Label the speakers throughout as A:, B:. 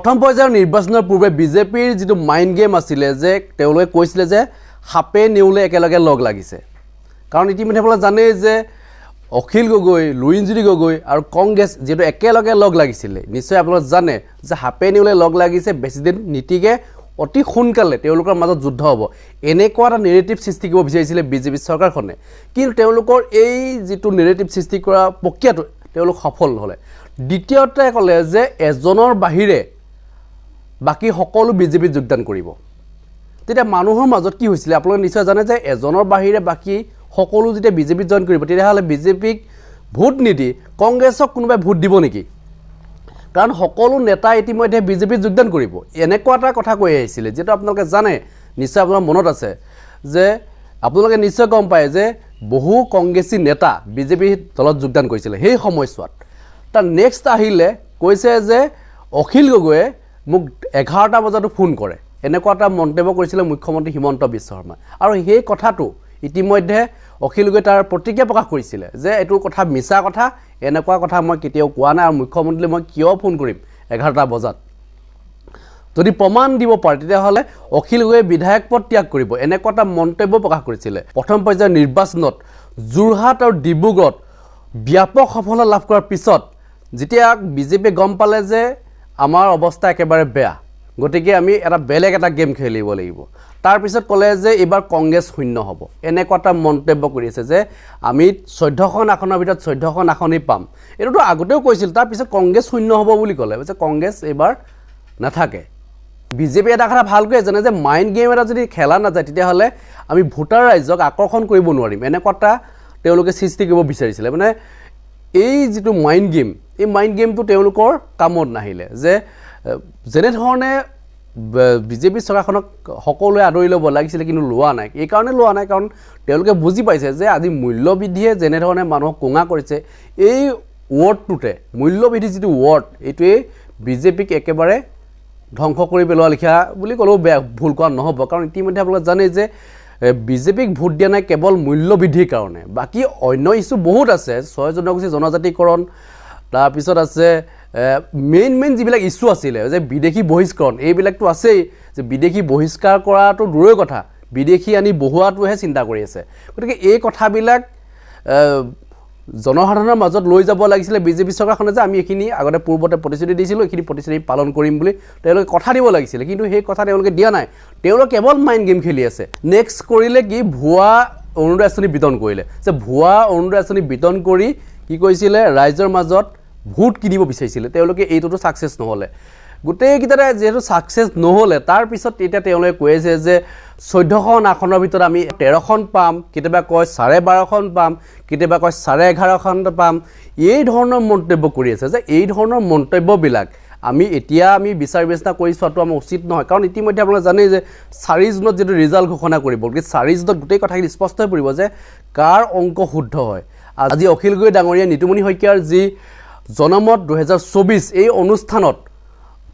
A: প্ৰথম পৰ্যায়ৰ নিৰ্বাচনৰ পূৰ্বে বিজেপিৰ যিটো মাইণ্ড গেম আছিলে যে তেওঁলোকে কৈছিলে যে হাপে নেউলে একেলগে লগ লাগিছে কাৰণ ইতিমধ্যে আপোনালোকে জানেই যে অখিল গগৈ লুৰিণজ্যোতি গগৈ আৰু কংগ্ৰেছ যেটো একেলগে লগ লাগিছিলে নিশ্চয় আপোনালোকে জানে যে হাপে নেউলে লগ লাগিছে বেছিদিন নীতিকে অতি সোনকালে তেওঁলোকৰ মাজত যুদ্ধ হ'ব এনেকুৱা এটা নেৰেটিভ সৃষ্টি কৰিব বিচাৰিছিলে বিজেপি চৰকাৰখনে কিন্তু তেওঁলোকৰ এই যিটো নেৰেটিভ সৃষ্টি কৰা প্ৰক্ৰিয়াটো তেওঁলোক সফল হ'লে দ্বিতীয়তে ক'লে যে এজনৰ বাহিৰে বাকি সকলো বিজেপি যোগদান কৰিব তেতিয়া মানুহৰ মাজত কি হৈছিলে আপোনালোকে নিশ্চয় জানে যে এজনৰ বাহিৰে বাকি সকলো যেতিয়া বিজেপি জয়েন কৰিব তেতিয়াহ'লে বিজেপিক ভোট নিদি কংগ্ৰেছক কোনোবাই ভোট দিব নেকি কাৰণ সকলো নেতা ইতিমধ্যে বিজেপি যোগদান কৰিব এনেকুৱা এটা কথা কৈ আহিছিলে যেটো আপোনালোকে জানে নিশ্চয় আপোনাৰ মনত আছে যে আপোনালোকে নিশ্চয় গম পায় যে বহু কংগ্ৰেছী নেতা বিজেপি দলত যোগদান কৰিছিল সেই সময়ছোৱাত তাৰ নেক্সট আহিলে কৈছে যে অখিল গগৈয়ে মোক 11টা বজাতো ফোন কৰে এনেকুৱা এটা মন্তব্য কৰিছিল মুখ্যমন্ত্ৰী হিমন্ত বিশ্ব শৰ্মা আৰু সেই কথাটো ইতিমধ্যে অখিল গগৈ তাৰ প্ৰতিক্ৰিয়া প্ৰকাশ কৰিছিল যে এটো কথা মিছা কথা এনেকুৱা কথা মই কেতিয়াও কোৱা নাই আৰু মুখ্যমন্ত্ৰীলৈ মই কিয় ফোন কৰিম 11টা বজাত যদি প্ৰমাণ দিব পাৰে তেতিয়াহ'লে অখিল গগৈয়ে বিধায়ক পদ ত্যাগ কৰিব এনেকুৱা এটা মন্তব্য প্ৰকাশ কৰিছিল প্ৰথম পৰ্যায়ৰ নিৰ্বাচনত যোৰহাট আৰু ডিব্ৰুগড়ত ব্যাপক সফলতা লাভ কৰাৰ পিছত যেতিয়া বিজেপি গম পালে যে আমাৰ অৱস্থা একেবাৰে বেয়া গতিকে আমি এটা বেলেগ এটা গেম খেলিব লাগিব তাৰ পিছত ক'লে যে এবাৰ কংগ্ৰেছ শূন্য হ'ব এনেকুৱা এটা মন্তব্য কৰিছে যে আমি 14খন আসনৰ ভিতৰত 14খন আসনই পাম এটোটো আগতেও কৈছিল তাৰ পিছত কংগ্ৰেছ শূন্য হ'ব বুলি ক'লে যে কংগ্ৰেছ এবাৰ নাথাকে বিজেপি এটা কথা ভালকৈ জানে যে মাইণ্ড গেম এটা যদি খেলা নাযায় তেতিয়াহ'লে আমি ভোটাৰ ৰাইজক আকৰ্ষণ কৰিব নোৱাৰিম এনেকুৱা এটা তেওঁলোকে সৃষ্টি কৰিব বিচাৰিছিলে মানে এই যিটো মাইণ্ড গেম এই মাইণ্ড গেমটো তেওঁলোকৰ কামত নাহিলে যে যেনে ধৰণে বিজেপি চৰকাৰখনক সকলোৱে আদৰি ল'ব লাগিছিল কিন্তু লোৱা নাই এই কাৰণে লোৱা নাই কাৰণ তেওঁলোকে বুজি পাইছে যে আজি মূল্যবৃদ্ধিয়ে যেনে ধৰণে মানুহক কোঙা কৰিছে এই ৱৰ্ডটোতে মূল্যবৃদ্ধি যিটো ৱৰ্ড এইটোৱে বিজেপিক একেবাৰে ধ্বংস কৰি পেলোৱা লিখা বুলি ক'লেও বেয়া ভুল কোৱা নহ'ব কাৰণ ইতিমধ্যে আপোনালোকে জানে যে বিজেপিক ভোট দিয়া নাই কেৱল মূল্যবৃদ্ধিৰ কাৰণে বাকি অন্য ইস্যু বহুত আছে 6 জনগোষ্ঠী জনজাতিকৰণ তাৰ পিছত আছে মেইন যিবিলাক ইস্যু আছিল যে বিদেশী বহিষ্কৰণ এইবিলাকটো আছেই যে বিদেশী বহিষ্কাৰ কৰাটো দূৰৰ কথা বিদেশী আনি বহুৱাটোহে চিন্তা কৰি আছে গতিকে এই কথাবিলাক জনসাধাৰণৰ মাজত লৈ যাব লাগিছিল বিজেপি চৰকাৰখনে যে আমি এখিনি আগতে পূৰ্বতে প্ৰতিশ্ৰুতি দিছিলো এখিনি প্ৰতিশ্ৰুতি পালন কৰিম বুলি তেওঁলোকে কথা দিব লাগিছিল কিন্তু সেই কথা তেওঁলোকে দিয়া নাই তেওঁলোকে কেৱল মাইণ্ড গেম খেলি আছে নেক্সট কৰিলে কি ভুৱা অৰুণোদয় আঁচনি বিতৰণ কৰিলে যে ভুৱা অৰুণোদয় আঁচনি বিতৰণ কৰি কি কৈছিলে ৰাইজৰ মাজত ভোট কিনিব বিচাৰিছিল তেওঁলোকে এইটোতো সাকসেস নহলে গোটেই কিটাৰে যেটো সাকসেস নহলে তাৰ পিছত এটা তেওঁলোকে কৈছে যে 14খন আসনৰ ভিতৰত আমি 13খন পাম কিতেবা কয় 12.5খন পাম কিতেবা কয় 11.5খন পাম এই ধৰণৰ মন্তব্য কৰি আছে যে এই ধৰণৰ মন্তব্যবিলাক আমি এতিয়া আমি বিচাৰ বিবেচনা কৰি চোৱাটো আমাৰ উচিত নহয় কাৰণ ইতিমধ্যে আপোনালোকে জানে যে 4 জুনত যেটো ৰিজাল্ট ঘোষণা কৰিব গতিকে 4 জুনত গোটেই কথাখিনি স্পষ্ট হৈ পৰিব যে কাৰ অংক শুদ্ধ হয় আজি অখিল গগৈ ডাঙৰীয়া নিতুমণি শইকীয়াৰ যি জনমত 2024 এই অনুষ্ঠানত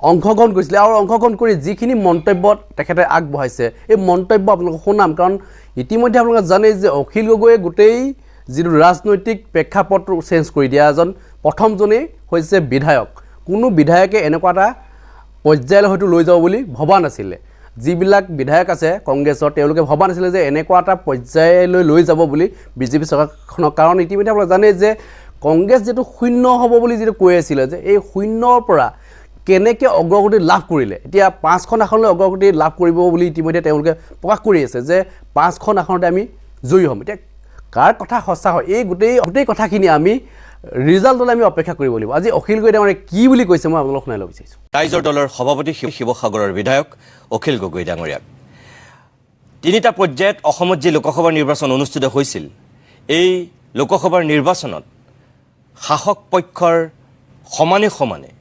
A: অংশগ্ৰহণ কৰিছিল আৰু অংশগ্ৰহণ কৰি যিখিনি মন্তব্য তেখেতে আগবঢ়াইছে এই মন্তব্য আপোনালোকক শুনাম কাৰণ ইতিমধ্যে আপোনালোকে জানে যে অখিল গগৈয়ে গোটেই যিটো ৰাজনৈতিক প্ৰেক্ষাপটটো চেঞ্জ কৰি দিয়া এজন প্ৰথমজনেই হৈছে বিধায়ক কোনো বিধায়কে এনেকুৱা এটা পৰ্যায়লৈ হয়তো লৈ যাব বুলি ভবা নাছিলে যিবিলাক বিধায়ক আছে কংগ্ৰেছৰ তেওঁলোকে ভবা নাছিলে যে এনেকুৱা এটা পৰ্যায়লৈ লৈ যাব বুলি বিজেপি চৰকাৰখনৰ কাৰণ ইতিমধ্যে আপোনালোকে জানে যে কংগ্ৰেছ যেটো শূন্য হ'ব বুলি যেটো কৈ আছিল যে এই শূন্যৰ পৰা কেনেকৈ অগ্ৰগতি লাভ কৰিলে এতিয়া 5খন আসনলৈ অগ্ৰগতি লাভ কৰিব বুলি ইতিমধ্যে তেওঁলোকে প্ৰকাশ কৰি আছে যে 5খন আসনতে আমি জয়ী হ'ম এতিয়া কাৰ কথা সঁচা হয় এই গোটেই কথাখিনি আমি ৰিজাল্টলৈ আমি অপেক্ষা কৰিব লাগিব আজি অখিল গগৈ ডাঙৰীয়া কি বুলি কৈছে মই আপোনালোকক শুনাই ল'ব বিচাৰিছো
B: ৰাইজৰ দলৰ সভাপতি শিৱসাগৰৰ বিধায়ক অখিল গগৈ ডাঙৰীয়া তিনিটা পৰ্যায়ত অসমত যি লোকসভা নিৰ্বাচন অনুষ্ঠিত হৈছিল এই লোকসভাৰ নিৰ্বাচনত শাসক পক্ষৰ সমানে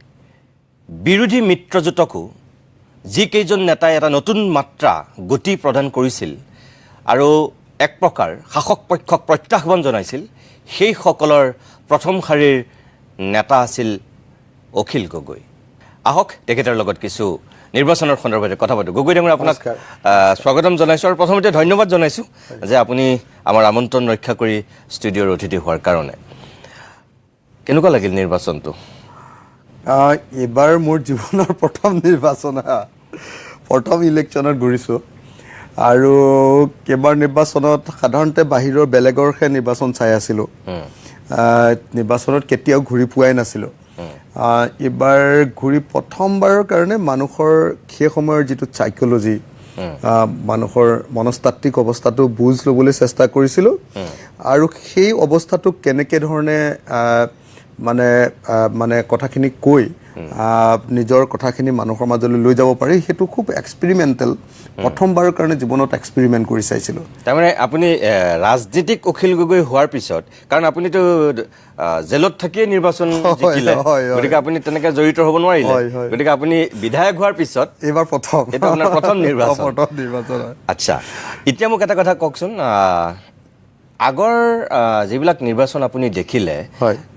B: বিৰোধী মিত্ৰজোঁটকো যি কেইজন নেতাই এটা নতুন মাত্ৰা গতি প্ৰদান কৰিছিল আৰু এক প্ৰকাৰ শাসক পক্ষক প্ৰত্যাহ্বান জনাইছিল সেই সকলৰ প্ৰথম শাৰীৰ নেতা আছিল অখিল গগৈ আহক তেখেতৰ লগত কিছু নিৰ্বাচনৰ সন্দৰ্ভত কথা পাতো গগৈ ডাঙৰীয়া আপোনাক স্বাগতম জনাইছো আৰু প্ৰথমতে ধন্যবাদ জনাইছো যে আপুনি আমাৰ আমন্ত্ৰণ ৰক্ষা কৰি ষ্টুডিঅ'ৰ অতিথি হোৱাৰ কাৰণে কেনেকুৱা লাগিল নিৰ্বাচনটো
C: এইবাৰ মোৰ জীৱনৰ প্ৰথম নিৰ্বাচন প্ৰথম ইলেকশ্যনত ঘূৰিছোঁ আৰু কেইবাৰ নিৰ্বাচনত সাধাৰণতে বাহিৰৰ বেলেগৰহে নিৰ্বাচন চাই আছিলোঁ নিৰ্বাচনত কেতিয়াও ঘূৰি পোৱাই নাছিলোঁ এইবাৰ ঘূৰি প্ৰথমবাৰৰ কাৰণে মানুহৰ সেই সময়ৰ যিটো চাইক'লজি মানুহৰ মনস্তাত্ত্বিক অৱস্থাটো বুজ ল'বলৈ চেষ্টা কৰিছিলোঁ আৰু সেই অৱস্থাটোক কেনেকৈ ধৰণে মানে কথাখিনি কৈ নিজৰ কথাখিনি মানুহৰ মাজলৈ লৈ যাব পাৰি সেইটো খুব এক্সপেৰিমেণ্টেল প্ৰথমবাৰৰ কাৰণে জীৱনত এক্সপেৰিমেণ্ট কৰি চাইছিলোঁ
B: তাৰমানে আপুনি ৰাজনীতিক অখিল গগৈ হোৱাৰ পিছত কাৰণ আপুনিতো জেলত থাকিয়ে নিৰ্বাচন জিকিলে গতিকে আপুনি তেনেকৈ জড়িত হ'ব নোৱাৰিলে গতিকে আপুনি বিধায়ক হোৱাৰ পিছত
C: এইবাৰ প্ৰথম
B: এইটো আপোনাৰ প্ৰথম নিৰ্বাচন
C: হয়
B: আচ্ছা এতিয়া মোক এটা কথা কওকচোন আগৰ যিবিলাক নিৰ্বাচন আপুনি দেখিলে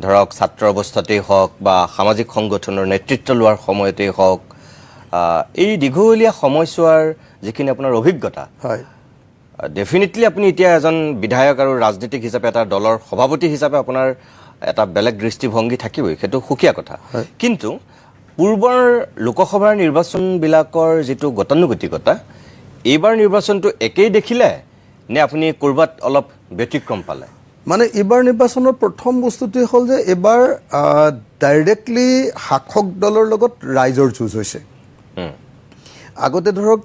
B: ধৰক ছাত্ৰ অৱস্থাতেই হওক বা সামাজিক সংগঠনৰ নেতৃত্ব লোৱাৰ সময়তেই হওক এই দীঘলীয়া সময়ছোৱাৰ যিখিনি আপোনাৰ অভিজ্ঞতা
C: হয়
B: ডেফিনেটলি আপুনি এতিয়া এজন বিধায়ক আৰু ৰাজনীতিক হিচাপে এটা দলৰ সভাপতি হিচাপে আপোনাৰ এটা বেলেগ দৃষ্টিভংগী থাকিবই সেইটো সুকীয়া কথা কিন্তু পূৰ্বৰ লোকসভাৰ নিৰ্বাচনবিলাকৰ যিটো গতানুগতিকতা এইবাৰ নিৰ্বাচনটো একেই দেখিলে নে আপুনি ক'ৰবাত অলপ ব্যতিক্ৰম পালে
C: মানে এইবাৰ নিৰ্বাচনৰ প্ৰথম বস্তুটোৱে হ'ল যে এইবাৰ ডাইৰেক্টলি শাসক দলৰ লগত ৰাইজৰ যুঁজ হৈছে আগতে ধৰক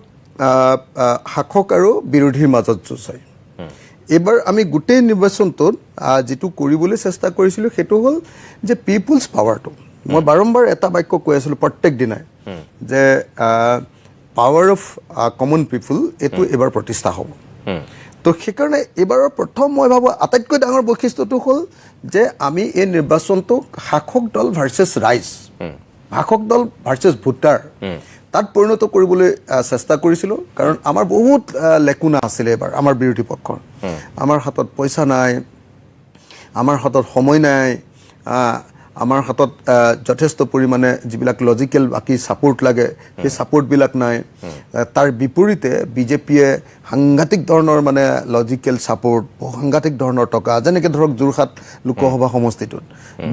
C: শাসক আৰু বিৰোধীৰ মাজত যুঁজ হয় এইবাৰ আমি গোটেই নিৰ্বাচনটোত যিটো কৰিবলৈ চেষ্টা কৰিছিলোঁ সেইটো হ'ল যে পিপুলছ পাৱাৰটো মই বাৰম্বাৰ এটা বাক্য কৈ আছিলোঁ প্ৰত্যেক দিনাই যে পাৱাৰ অফ কমন পিপুল এইটো এইবাৰ প্ৰতিষ্ঠা হ'ব তো সেইকাৰণে এইবাৰৰ প্ৰথম মই ভাবোঁ আটাইতকৈ ডাঙৰ বৈশিষ্ট্যটো হ'ল যে আমি এই নিৰ্বাচনটো শাসক দল ভাৰ্চেছ ৰাইজ শাসক দল ভাৰ্চেছ ভোটাৰ তাত পৰিণত কৰিবলৈ চেষ্টা কৰিছিলোঁ কাৰণ আমাৰ বহুত লেকুনা আছিলে এবাৰ আমাৰ বিৰোধী পক্ষৰ আমাৰ হাতত পইচা নাই আমাৰ হাতত সময় নাই আমাৰ হাতত যথেষ্ট পৰিমাণে যিবিলাক লজিকেল বাকী ছাপোৰ্ট লাগে সেই ছাপোৰ্টবিলাক নাই তাৰ বিপৰীতে বিজেপিয়ে সাংঘাতিক ধৰণৰ মানে লজিকেল ছাপোৰ্ট সাংঘাতিক ধৰণৰ টকা যেনেকৈ ধৰক যোৰহাট লোকসভা সমষ্টিটোত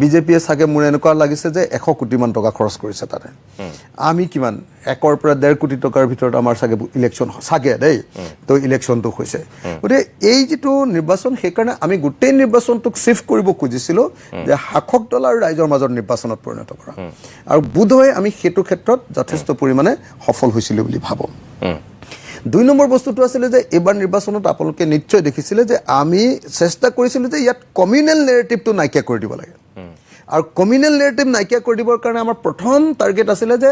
C: বিজেপিয়ে চাগে মোৰ এনেকুৱা লাগিছে যে 100 কোটিমান টকা খৰচ কৰিছে তাতে আমি কিমান 1 পৰা 1.5 কোটি টকাৰ ভিতৰত আমাৰ চাগে ইলেকশ্যন চাগে দেই তো ইলেকশ্যনটো হৈছে গতিকে এই যিটো নিৰ্বাচন সেইকাৰণে আমি গোটেই নিৰ্বাচনটোক চিফ্ট কৰিব খুজিছিলোঁ যে শাসক দল আৰু ৰাইজৰ মাজত নিৰ্বাচনত পৰিণত কৰা আৰু বোধহয় আমি সেইটো ক্ষেত্ৰত যথেষ্ট পৰিমাণে সফল হৈছিলোঁ বুলি ভাবোঁ 2 নম্বৰ বস্তুটো আছিলে যে এইবাৰ নিৰ্বাচনত আপোনালোকে নিশ্চয় দেখিছিলে যে আমি চেষ্টা কৰিছিলোঁ যে ইয়াত কমিউনেল নেৰেটিভটো নাইকিয়া কৰি দিব লাগে আৰু কমিউনেল নেৰেটিভ নাইকিয়া কৰি দিবৰ কাৰণে আমাৰ প্ৰথম টাৰ্গেট আছিলে যে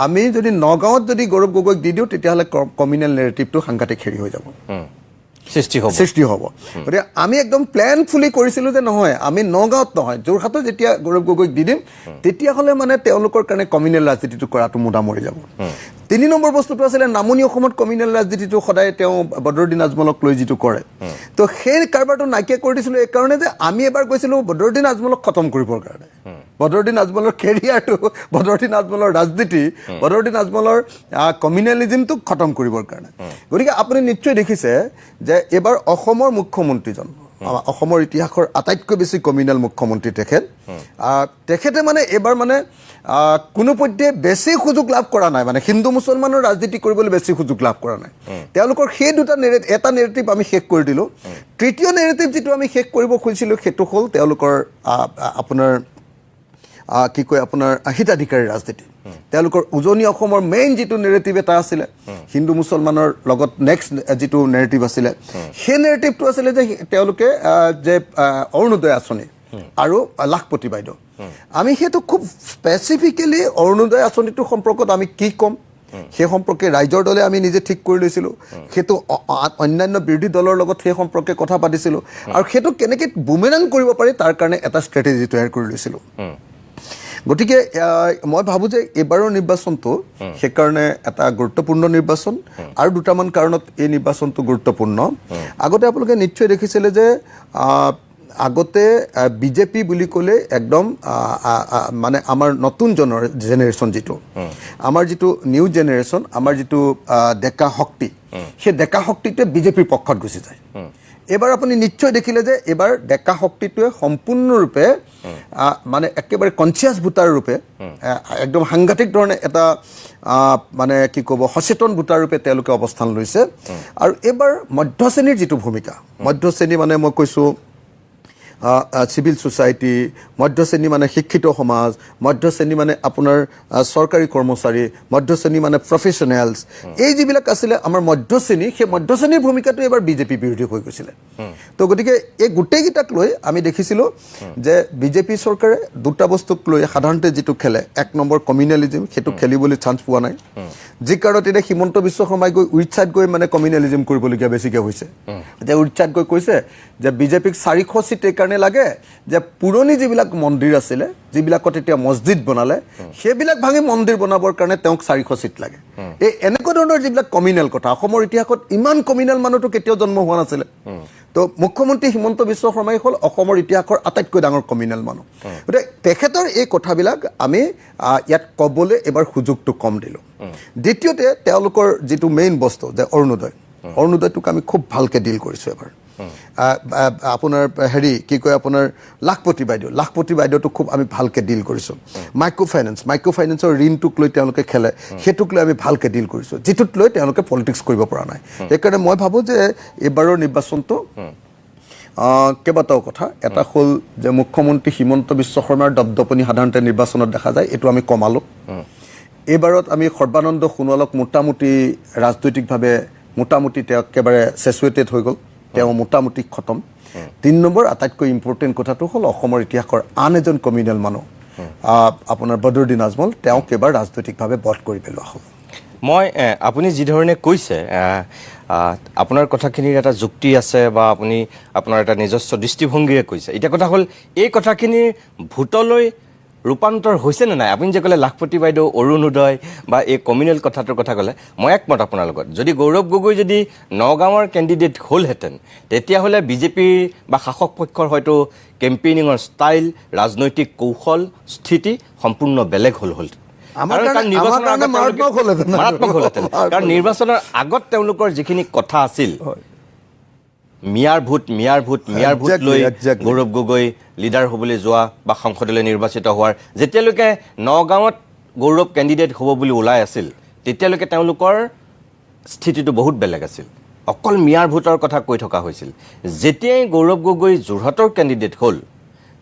C: আমি যদি নগাঁৱত যদি গৌৰৱ গগৈক দি দিওঁ তেতিয়াহ'লে কমিউনেল নেৰেটিভটো সাংঘাতিক হেৰি হৈ যাব সৃষ্টি হ'ব গতিকে আমি একদম প্লেনফুলি কৰিছিলোঁ যে নহয় আমি নগাঁৱত নহয় যোৰহাটত যেতিয়া গৌৰৱ গগৈক দি দিম তেতিয়াহ'লে মানে তেওঁলোকৰ কাৰণে কমিউনেল ৰাজনীতিটো কৰাটো মুদা মৰি যাব 3 নম্বৰ বস্তুটো আছিলে নামনি অসমত কমিউনেল ৰাজনীতিটো সদায় তেওঁ বদৰুদ্দিন আজমলক লৈ যিটো কৰে তো সেই কাৰবাৰটো নাইকিয়া কৰি দিছিলোঁ এইকাৰণে যে আমি এবাৰ গৈছিলোঁ বদৰুদ্দিন আজমলক খতম কৰিবৰ কাৰণে বদৰুদ্দিন আজমলৰ কেৰিয়াৰটো বদৰুদ্দিন আজমলৰ ৰাজনীতি বদৰুদ্দিন আজমলৰ কমিউনেলিজিমটোক খতম কৰিবৰ কাৰণে গতিকে আপুনি নিশ্চয় দেখিছে যে এইবাৰ অসমৰ মুখ্যমন্ত্ৰীজন অসমৰ ইতিহাসৰ আটাইতকৈ বেছি কমিউনেল মুখ্যমন্ত্ৰী তেখেতে মানে এইবাৰ মানে কোনোপধ্যে বেছি সুযোগ লাভ কৰা নাই মানে হিন্দু মুছলমানৰ ৰাজনীতি কৰিবলৈ বেছি সুযোগ লাভ কৰা নাই তেওঁলোকৰ সেই দুটা এটা নেৰেটিভ আমি শেষ কৰি দিলোঁ তৃতীয় নেৰেটিভ যিটো আমি শেষ কৰিব খুজিছিলোঁ সেইটো হ'ল তেওঁলোকৰ আপোনাৰ কি কয় আপোনাৰ হিতাধিকাৰী ৰাজনীতি তেওঁলোকৰ উজনি অসমৰ মেইন যিটো নেৰেটিভ এটা আছিলে হিন্দু মুছলমানৰ লগত নেক্সট যিটো নেৰেটিভ আছিলে সেই নেৰেটিভটো আছিলে যে তেওঁলোকে যে অৰুণোদয় আঁচনি আৰু লাখপতি বাইদেউ আমি সেইটো খুব স্পেচিফিকেলি অৰুণোদয় আঁচনিটোৰ সম্পৰ্কত আমি কি ক'ম সেই সম্পৰ্কে ৰাইজৰ দলে আমি নিজে ঠিক কৰি লৈছিলোঁ সেইটো অন্যান্য বিৰোধী দলৰ লগত সেই সম্পৰ্কে কথা পাতিছিলোঁ আৰু সেইটো কেনেকৈ বুমেৰাং কৰিব পাৰি তাৰ কাৰণে এটা ষ্ট্ৰেটেজি তৈয়াৰ কৰি লৈছিলোঁ গতিকে মই ভাবোঁ যে এইবাৰৰ নিৰ্বাচনটো সেইকাৰণে এটা গুৰুত্বপূৰ্ণ নিৰ্বাচন আৰু দুটামান কাৰণত এই নিৰ্বাচনটো গুৰুত্বপূৰ্ণ আগতে আপোনালোকে নিশ্চয় দেখিছিলে যে আগতে বিজেপি বুলি ক'লে একদম মানে আমাৰ নতুন জেনেৰেশ্যন যিটো আমাৰ যিটো নিউ জেনেৰেশ্যন আমাৰ যিটো ডেকা শক্তি সেই ডেকা শক্তিটোৱে বিজেপিৰ পক্ষত গুচি যায় এবাৰ আপুনি নিশ্চয় দেখিলে যে এবাৰ ডেকা শক্তিটোৱে সম্পূৰ্ণৰূপে মানে একেবাৰে কনচিয়াছ ভোটাৰ ৰূপে একদম সাংঘাতিক ধৰণে এটা মানে কি ক'ব সচেতন ভোটাৰ ৰূপে তেওঁলোকে অৱস্থান লৈছে আৰু এবাৰ মধ্যশ্ৰেণীৰ যিটো ভূমিকা মধ্যশ্ৰেণী মানে মই কৈছোঁ চিভিল ছ'চাইটি মধ্যশ্ৰেণী মানে শিক্ষিত সমাজ মধ্যশ্ৰেণী মানে আপোনাৰ চৰকাৰী কৰ্মচাৰী মধ্যশ্ৰেণী মানে প্ৰফেশ্যনেলছ এই যিবিলাক আছিলে আমাৰ মধ্যশ্ৰেণী সেই মধ্যশ্ৰেণীৰ ভূমিকাটো এবাৰ বিজেপি বিৰোধী হৈ গৈছিলে তো গতিকে এই গোটেইকেইটাক লৈ আমি দেখিছিলোঁ যে বিজেপি চৰকাৰে দুটা বস্তুক লৈ সাধাৰণতে যিটো খেলে এক নম্বৰ কমিউনেলিজিম সেইটো খেলিবলৈ চান্স পোৱা নাই যি কাৰণত এতিয়া হিমন্ত বিশ্ব শৰ্মাই গৈ উৰিষ্যাত গৈ মানে কমিউনেলিজিম কৰিবলগীয়া বেছিকৈ হৈছে যে উৰিষ্যাত গৈ কৈছে যে বিজেপিক 400 চিট এইকাৰণে লাগে যে পুৰণি যিবিলাক মন্দিৰ আছিলে যিবিলাকত এতিয়া মছজিদ বনালে সেইবিলাক ভাঙি মন্দিৰ বনাবৰ কাৰণে তেওঁক 400 চিট লাগে এই এনেকুৱা ধৰণৰ যিবিলাক কমিউনেল কথা অসমৰ ইতিহাসত ইমান কমিউনেল মানুহটো কেতিয়াও জন্ম হোৱা নাছিলে তো মুখ্যমন্ত্ৰী হিমন্ত বিশ্ব শৰ্মাই হ'ল অসমৰ ইতিহাসৰ আটাইতকৈ ডাঙৰ কমিউনেল মানুহ গতিকে তেখেতৰ এই কথাবিলাক আমি ইয়াত ক'বলৈ এবাৰ সুযোগটো কম দিলোঁ দ্বিতীয়তে তেওঁলোকৰ যিটো মেইন বস্তু যে অৰুণোদয়টোক আমি খুব ভালকৈ ডিল কৰিছোঁ এবাৰ আপোনাৰ হেৰি কি কয় আপোনাৰ লাখপতি বাইদেউটোক খুব আমি ভালকৈ ডিল কৰিছোঁ মাইক্ৰ' ফাইনেন্সৰ ঋণটোক লৈ তেওঁলোকে খেলে সেইটোক লৈ আমি ভালকৈ ডিল কৰিছোঁ যিটোক লৈ তেওঁলোকে পলিটিক্স কৰিব পৰা নাই সেইকাৰণে মই ভাবোঁ যে এইবাৰৰ নিৰ্বাচনটো কেইবাটাও কথা এটা হ'ল যে মুখ্যমন্ত্ৰী হিমন্ত বিশ্ব শৰ্মাৰ দপদপনি সাধাৰণতে নিৰ্বাচনত দেখা যায় এইটো আমি কমালোঁ এইবাৰত আমি সৰ্বানন্দ সোণোৱালক মোটামুটি ৰাজনৈতিকভাৱে তেওঁ একেবাৰে চেচুৱেটেড হৈ গ'ল তেওঁ মোটামুটি খতম 3 নম্বৰ আটাইতকৈ ইম্পৰ্টেণ্ট কথাটো হ'ল অসমৰ ইতিহাসৰ আন এজন কমিউনেল মানুহ আপোনাৰ বদৰুদ্দিন আজমল তেওঁক এবাৰ ৰাজনৈতিকভাৱে বধ কৰি পেলোৱা হ'ল
B: মই আপুনি যিধৰণে কৈছে আপোনাৰ কথাখিনিৰ এটা যুক্তি আছে বা আপুনি আপোনাৰ এটা নিজস্ব দৃষ্টিভংগীৰে কৈছে এতিয়া কথা হ'ল এই কথাখিনিৰ ভোটলৈ ৰূপান্তৰ হৈছে নে নাই আপুনি যে ক'লে লাখপতি বাইদেউ অৰুণোদয় বা এই কমিউনেল কথাটোৰ কথা ক'লে মই একমত আপোনাৰ লগত যদি গৌৰৱ গগৈ যদি নগাঁৱৰ কেণ্ডিডেট হ'লহেঁতেন তেতিয়াহ'লে বিজেপিৰ বা শাসক পক্ষৰ হয়তো কেম্পেইনিঙৰ ষ্টাইল ৰাজনৈতিক কৌশল স্থিতি সম্পূৰ্ণ বেলেগ হ'লহেঁতেন মাৰাত্মক হ'লহেঁতেন কাৰণ নিৰ্বাচনৰ আগত তেওঁলোকৰ যিখিনি কথা আছিল মিয়াৰ ভোট লৈ গৌৰৱ গগৈ লিডাৰ হ'বলৈ যোৱা বা সংসদলৈ নিৰ্বাচিত হোৱাৰ যেতিয়ালৈকে নগাঁৱত গৌৰৱ কেণ্ডিডেট হ'ব বুলি ওলাই আছিল তেতিয়ালৈকে তেওঁলোকৰ স্থিতিটো বহুত বেলেগ আছিল অকল মিয়াৰ ভোটৰ কথা কৈ থকা হৈছিল যেতিয়াই গৌৰৱ গগৈ যোৰহাটৰ কেণ্ডিডেট হ'ল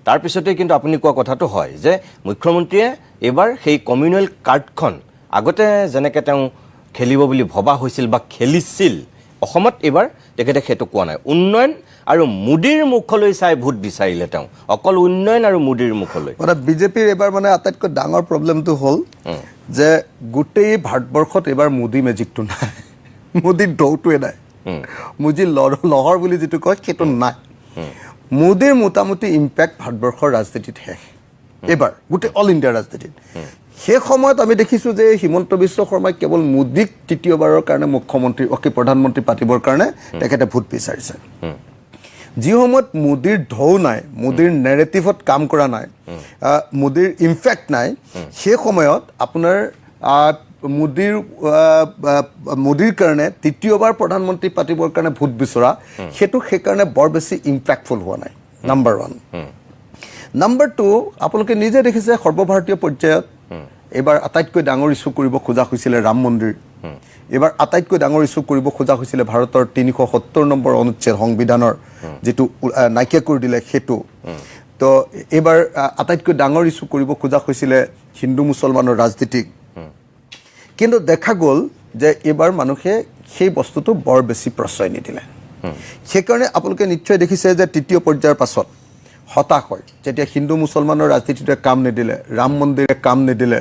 B: তাৰপিছতে কিন্তু আপুনি কোৱা কথাটো হয় যে মুখ্যমন্ত্ৰীয়ে এইবাৰ সেই কমিউনেল কাৰ্ডখন আগতে যেনেকৈ তেওঁ খেলিব বুলি ভবা হৈছিল বা খেলিছিল অসমত এইবাৰ তেখেতে সেইটো কোৱা নাই উন্নয়ন আৰু মোদীৰ মুখলৈ চাই ভোট বিচাৰিলে তেওঁ অকল উন্নয়ন আৰু মোদীৰ মুখলৈ
C: মানে বিজেপিৰ এইবাৰ মানে আটাইতকৈ ডাঙৰ প্ৰব্লেমটো হ'ল যে গোটেই ভাৰতবৰ্ষত এইবাৰ মোদী মেজিকটো নাই মোদীৰ ঢৌটোৱে নাই মোদীৰ লহৰ বুলি যিটো কয় সেইটো নাই মোদীৰ মোটামুটি ইম্পেক্ট ভাৰতবৰ্ষৰ ৰাজনীতিত শেষ এইবাৰ গোটেই অল ইণ্ডিয়াৰ ৰাজনীতিত সেই সময়ত আমি দেখিছোঁ যে হিমন্ত বিশ্ব শৰ্মাই কেৱল মোদীক তৃতীয়বাৰৰ কাৰণে প্ৰধানমন্ত্ৰী পাতিবৰ কাৰণে তেখেতে ভোট বিচাৰিছে যি সময়ত মোদীৰ ঢৌ নাই মোদীৰ নেৰেটিভত কাম কৰা নাই মোদীৰ ইম্পেক্ট নাই সেই সময়ত আপোনাৰ মোদীৰ কাৰণে তৃতীয়বাৰ প্ৰধানমন্ত্ৰী পাতিবৰ কাৰণে ভোট বিচৰা সেইটো সেইকাৰণে বৰ বেছি ইম্পেক্টফুল হোৱা নাই নাম্বাৰ 1 নাম্বাৰ 2 আপোনালোকে নিজে দেখিছে সৰ্বভাৰতীয় পৰ্যায়ত এইবাৰ আটাইতকৈ ডাঙৰ ইছ্যু কৰিব খোজা হৈছিলে ৰাম মন্দিৰ এইবাৰ আটাইতকৈ ডাঙৰ ইছ্যু কৰিব খোজা হৈছিলে ভাৰতৰ 370 নম্বৰ অনুচ্ছেদ সংবিধানৰ যিটো নাইকিয়া কৰি দিলে সেইটো তো এইবাৰ আটাইতকৈ ডাঙৰ ইছ্যু কৰিব খোজা হৈছিলে হিন্দু মুছলমানৰ ৰাজনীতিক কিন্তু দেখা গ'ল যে এইবাৰ মানুহে সেই বস্তুটো বৰ বেছি প্ৰশ্ৰয় নিদিলে সেইকাৰণে আপোনালোকে নিশ্চয় দেখিছে যে তৃতীয় পৰ্যায়ৰ পাছত হতাশ হয় যেতিয়া হিন্দু মুছলমানৰ ৰাজনীতিটোৱে কাম নিদিলে ৰাম মন্দিৰে কাম নিদিলে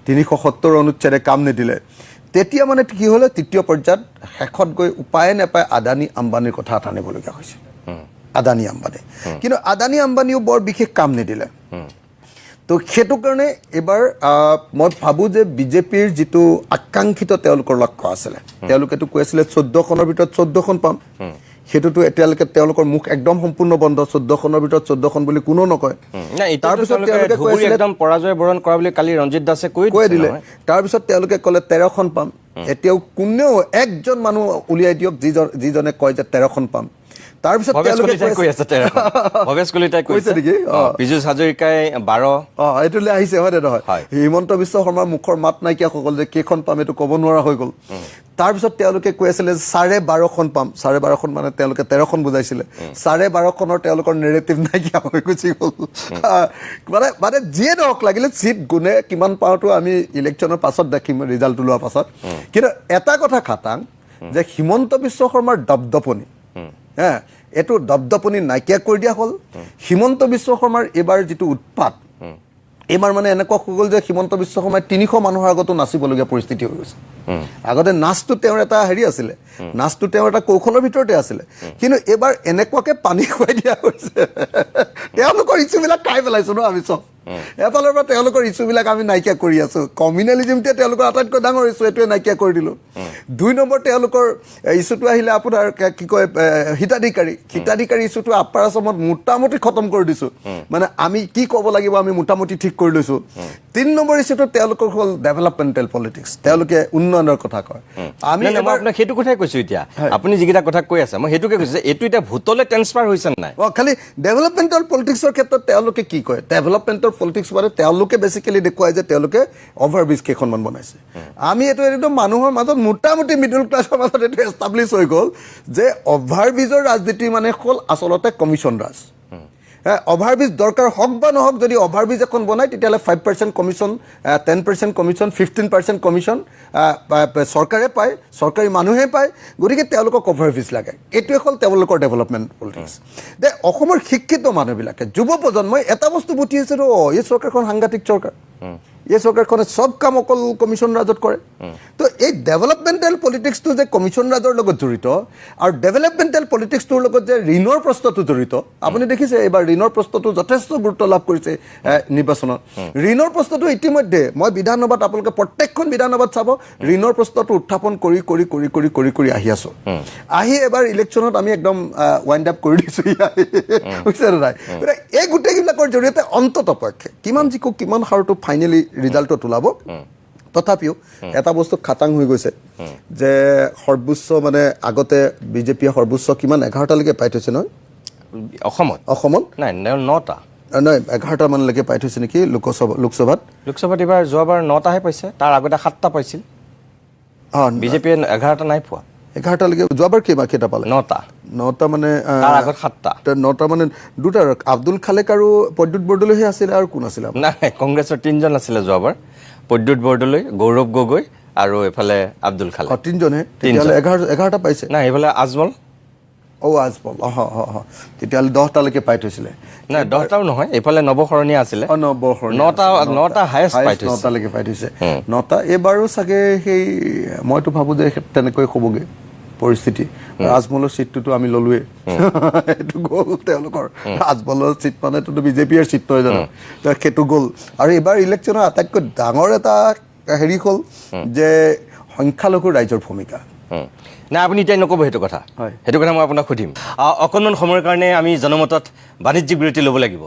C: 370 অনুচ্ছেদে কাম নিদিলে তেতিয়া মানে কি হ'লে তৃতীয় পৰ্যায়ত শেষত গৈ উপায় নাপায় আদানী আম্বানীৰ কথা আনিবলগীয়া হৈছে আদানী আম্বানী কিন্তু আদানী আম্বানীও বৰ বিশেষ কাম নিদিলে তো সেইটো কাৰণে এবাৰ মই ভাবোঁ যে বিজেপিৰ যিটো আকাংক্ষিত তেওঁলোকৰ লক্ষ্য আছিলে তেওঁলোকেতো কৈ আছিলে 14খনৰ ভিতৰত 14খন পাম সেইটোতো এতিয়ালৈকে তেওঁলোকৰ মুখ একদম সম্পূৰ্ণ বন্ধ 14খনৰ ভিতৰত 14খন বুলি কোনো নকয়
B: তাৰপিছত তেওঁলোকে কৈছিলে একদম পৰাজয় বৰণ কৰা বুলি কালি ৰঞ্জিত দাসে কৈ দিলে
C: তাৰপিছত তেওঁলোকে ক'লে 13খন পাম এতিয়াও কোনেও একজন মানুহ উলিয়াই দিয়ক যিজনে কয় যে 13খন পাম তাৰপিছত
B: ভৱেশ
C: তেওঁলোকে
B: কলিতাই কৈ আছে 13খন ভৱেশ কলিতাই কৈছে
C: নেকি?
B: পীযুষ হাজৰিকাই 12
C: এইটোলৈ আহিছে হয় নে নহয়
B: হয়।
C: হিমন্ত বিশ্ব শৰ্মাৰ মুখৰ মাত নাইকিয়াসকল যে কেইখন পাম এইটো ক'ব নোৱাৰা হৈ গ'ল তাৰপিছত তেওঁলোকে কৈ আছিলে 12.5খন পাম 12.5খন মানে তেওঁলোকে 13খন বুজাইছিলে 12.5খনৰ তেওঁলোকৰ নেৰেটিভ নাইকিয়া হৈ গুচি গ'ল মানে যিয়ে নহওক লাগিলে চিট গুণে কিমান পাওঁতো আমি ইলেকশ্যনৰ পাছত দেখিম ৰিজাল্ট ওলোৱাৰ পাছত কিন্তু এটা কথা খাটাং যে হিমন্ত বিশ্ব শৰ্মাৰ দপদপনি এইটো দপদপনি নাইকিয়া কৰি দিয়া হ'ল হিমন্ত বিশ্ব শৰ্মাৰ এইবাৰ যিটো উৎপাত এইবাৰ মানে এনেকুৱা হৈ গ'ল যে হিমন্ত বিশ্ব শৰ্মাই 300 মানুহৰ আগতো নাচিবলগীয়া পৰিস্থিতি হৈ গৈছে আগতে নাচটো তেওঁৰ এটা হেৰি আছিলে নাচটো তেওঁৰ এটা কৌশলৰ ভিতৰতে আছিলে কিন্তু এইবাৰ এনেকুৱাকে পানী খুৱাই দিয়া হৈছে তেওঁলোকৰ ইছ্যুবিলাক খাই পেলাইছোঁ ন আমি চব এফালৰ পৰা তেওঁলোকৰ ইছ্যুবিলাক আমি নাইকিয়া কৰি আছোঁ কমিউনেলিজিমটোৱে তেওঁলোকৰ আটাইতকৈ ডাঙৰ ইছ্যু এইটোৱে নাইকিয়া কৰি দিলোঁ 2 নম্বৰ তেওঁলোকৰ ইছ্যুটো আহিলে আপোনাৰ কি কয় হিতাধিকাৰী ইছ্যুটো আপাৰ আছামত মোটামুটি খতম কৰি দিছোঁ মানে আমি কি ক'ব লাগিব আমি মোটামুটি ঠিক কৰি লৈছোঁ 3 নম্বৰ ইছ্যুটো তেওঁলোকৰ হ'ল ডেভেলপমেণ্টেল পলিটিক্স তেওঁলোকে উন্নয়নৰ কথা কয় আমি
B: আপোনাক সেইটো কথাই কৈছোঁ এতিয়া আপুনি যিকেইটা কথা কৈ আছে মই সেইটোকে কৈছোঁ যে এইটো এতিয়া ভোটলৈ ট্ৰেন্সফাৰ হৈছে নাই
C: খালি ডেভেলপমেণ্টেল পলিটিক্সৰ ক্ষেত্ৰত তেওঁলোকে কি কয় ডেভেলপমেণ্টেল পলিটিক্স মানে তেওঁলোকে বেচিকেলি দেখুৱায় যে তেওঁলোকে অভাৰব্ৰিজ কেইখনমান বনাইছে আমি এইটো একদম মানুহৰ মাজত মোটামুটি মিডল ক্লাছৰ মাজত এইটো এষ্টাব্লিছ হৈ গ'ল যে অভাৰব্ৰিজৰ ৰাজনীতি মানে হ'ল আচলতে কমিশ্যন ৰাজ অভাৰব্ৰিজ দৰকাৰ হওক বা নহওক যদি অভাৰব্ৰিজ এখন বনায় তেতিয়াহ'লে 5% কমিশ্যন 10% কমিশ্যন 15% কমিশ্যন চৰকাৰে পায় চৰকাৰী মানুহে পায় গতিকে তেওঁলোকক অভাৰব্ৰিজ লাগে এইটোৱে হ'ল তেওঁলোকৰ ডেভেলপমেণ্ট পলিটিক্স অসমৰ শিক্ষিত মানুহবিলাকে যুৱ প্ৰজন্মই এটা বস্তু বুটি আছে এই চৰকাৰখন সাংঘাতিক চৰকাৰ এই চৰকাৰখনে চব কাম অকল কমিশ্যন ৰাজত কৰে তো এই ডেভেলপমেণ্টেল পলিটিক্সটো যে কমিশ্যন ৰাজৰ লগত জড়িত আৰু ডেভেলপমেণ্টেল পলিটিক্সটোৰ লগত যে ঋণৰ প্ৰশ্নটো জড়িত আপুনি দেখিছে এইবাৰ ঋণৰ প্ৰশ্নটো যথেষ্ট গুৰুত্ব লাভ কৰিছে নিৰ্বাচনত ঋণৰ প্ৰশ্নটো ইতিমধ্যে মই বিধানসভাত আপোনালোকে প্ৰত্যেকখন বিধানসভাত চাব ঋণৰ প্ৰশ্নটো উত্থাপন কৰি আহি আছোঁ আহি এবাৰ ইলেকশ্যনত আমি একদম ৱাইণ্ড আপ কৰি দিছোঁ বুজিছে নাই এই গোটেইবিলাকৰ জৰিয়তে অন্ততপক্ষে কিমান সাৰটো ফাইনেলি ৰিজাল্টত ওলাব তথাপিও এটা বস্তু খাটাং হৈ গৈছে যে সৰ্বোচ্চ মানে আগতে বিজেপিয়ে সৰ্বোচ্চ কিমান 11টালৈকে পাই থৈছে নহয় অসমত
B: নাই 9টা
C: নহয় 11টা মানলৈকে পাই থৈছে নেকি লোকসভাত
B: এইবাৰ যোৱাবাৰ 9টাহে পাইছে তাৰ আগতে 7টা পাইছিল বিজেপিয়ে 11টা নাই পোৱা
C: 11টালৈকে যোৱাবাৰ কেইটা পালে 9টা মানে
B: তাৰ আগত 7টা
C: 9টা মানে দুটা আব্দুল খালেক আৰু প্ৰদ্যুৎ বৰদলৈহে আছিলে আৰু কোন আছিলে
B: নাই কংগ্ৰেছৰ 3জন আছিলে যোৱাবাৰ প্ৰদ্যুৎ বৰদলৈ গৌৰৱ গগৈ আৰু এফালে আব্দুল খালেক
C: 3জনে তেতিয়াহ'লে 11টা পাইছে
B: নাই এইফালে আজমল
C: আজমল তেতিয়াহ'লে 10টালৈকে পাই থৈছিলে
B: নাই 10টাও নহয় এইফালে নৱশৰণীয়া আছিলে 9টা হায়েষ্ট পাই থৈছে
C: 9টালৈকে পাই থৈছে 9টা এইবাৰো চাগে সেই মইতো ভাবোঁ যে তেনেকৈ হ'বগৈ পৰিস্থিতি আজমলৰ ছিটটোতো আমি ল'লোৱে সেইটো গ'ল তেওঁলোকৰ আজমলৰ ছিট মানেতো বিজেপিৰ ছিট নহয় জানো সেইটো গ'ল আৰু এইবাৰ ইলেকশ্যনৰ আটাইতকৈ ডাঙৰ এটা হেৰি হ'ল যে সংখ্যালঘু ৰাইজৰ ভূমিকা
B: নাই আপুনি এতিয়া নক'ব সেইটো কথা মই আপোনাক সুধিম অকণমান সময়ৰ কাৰণে আমি জনমতত বাণিজ্যিক বিৰতি ল'ব লাগিব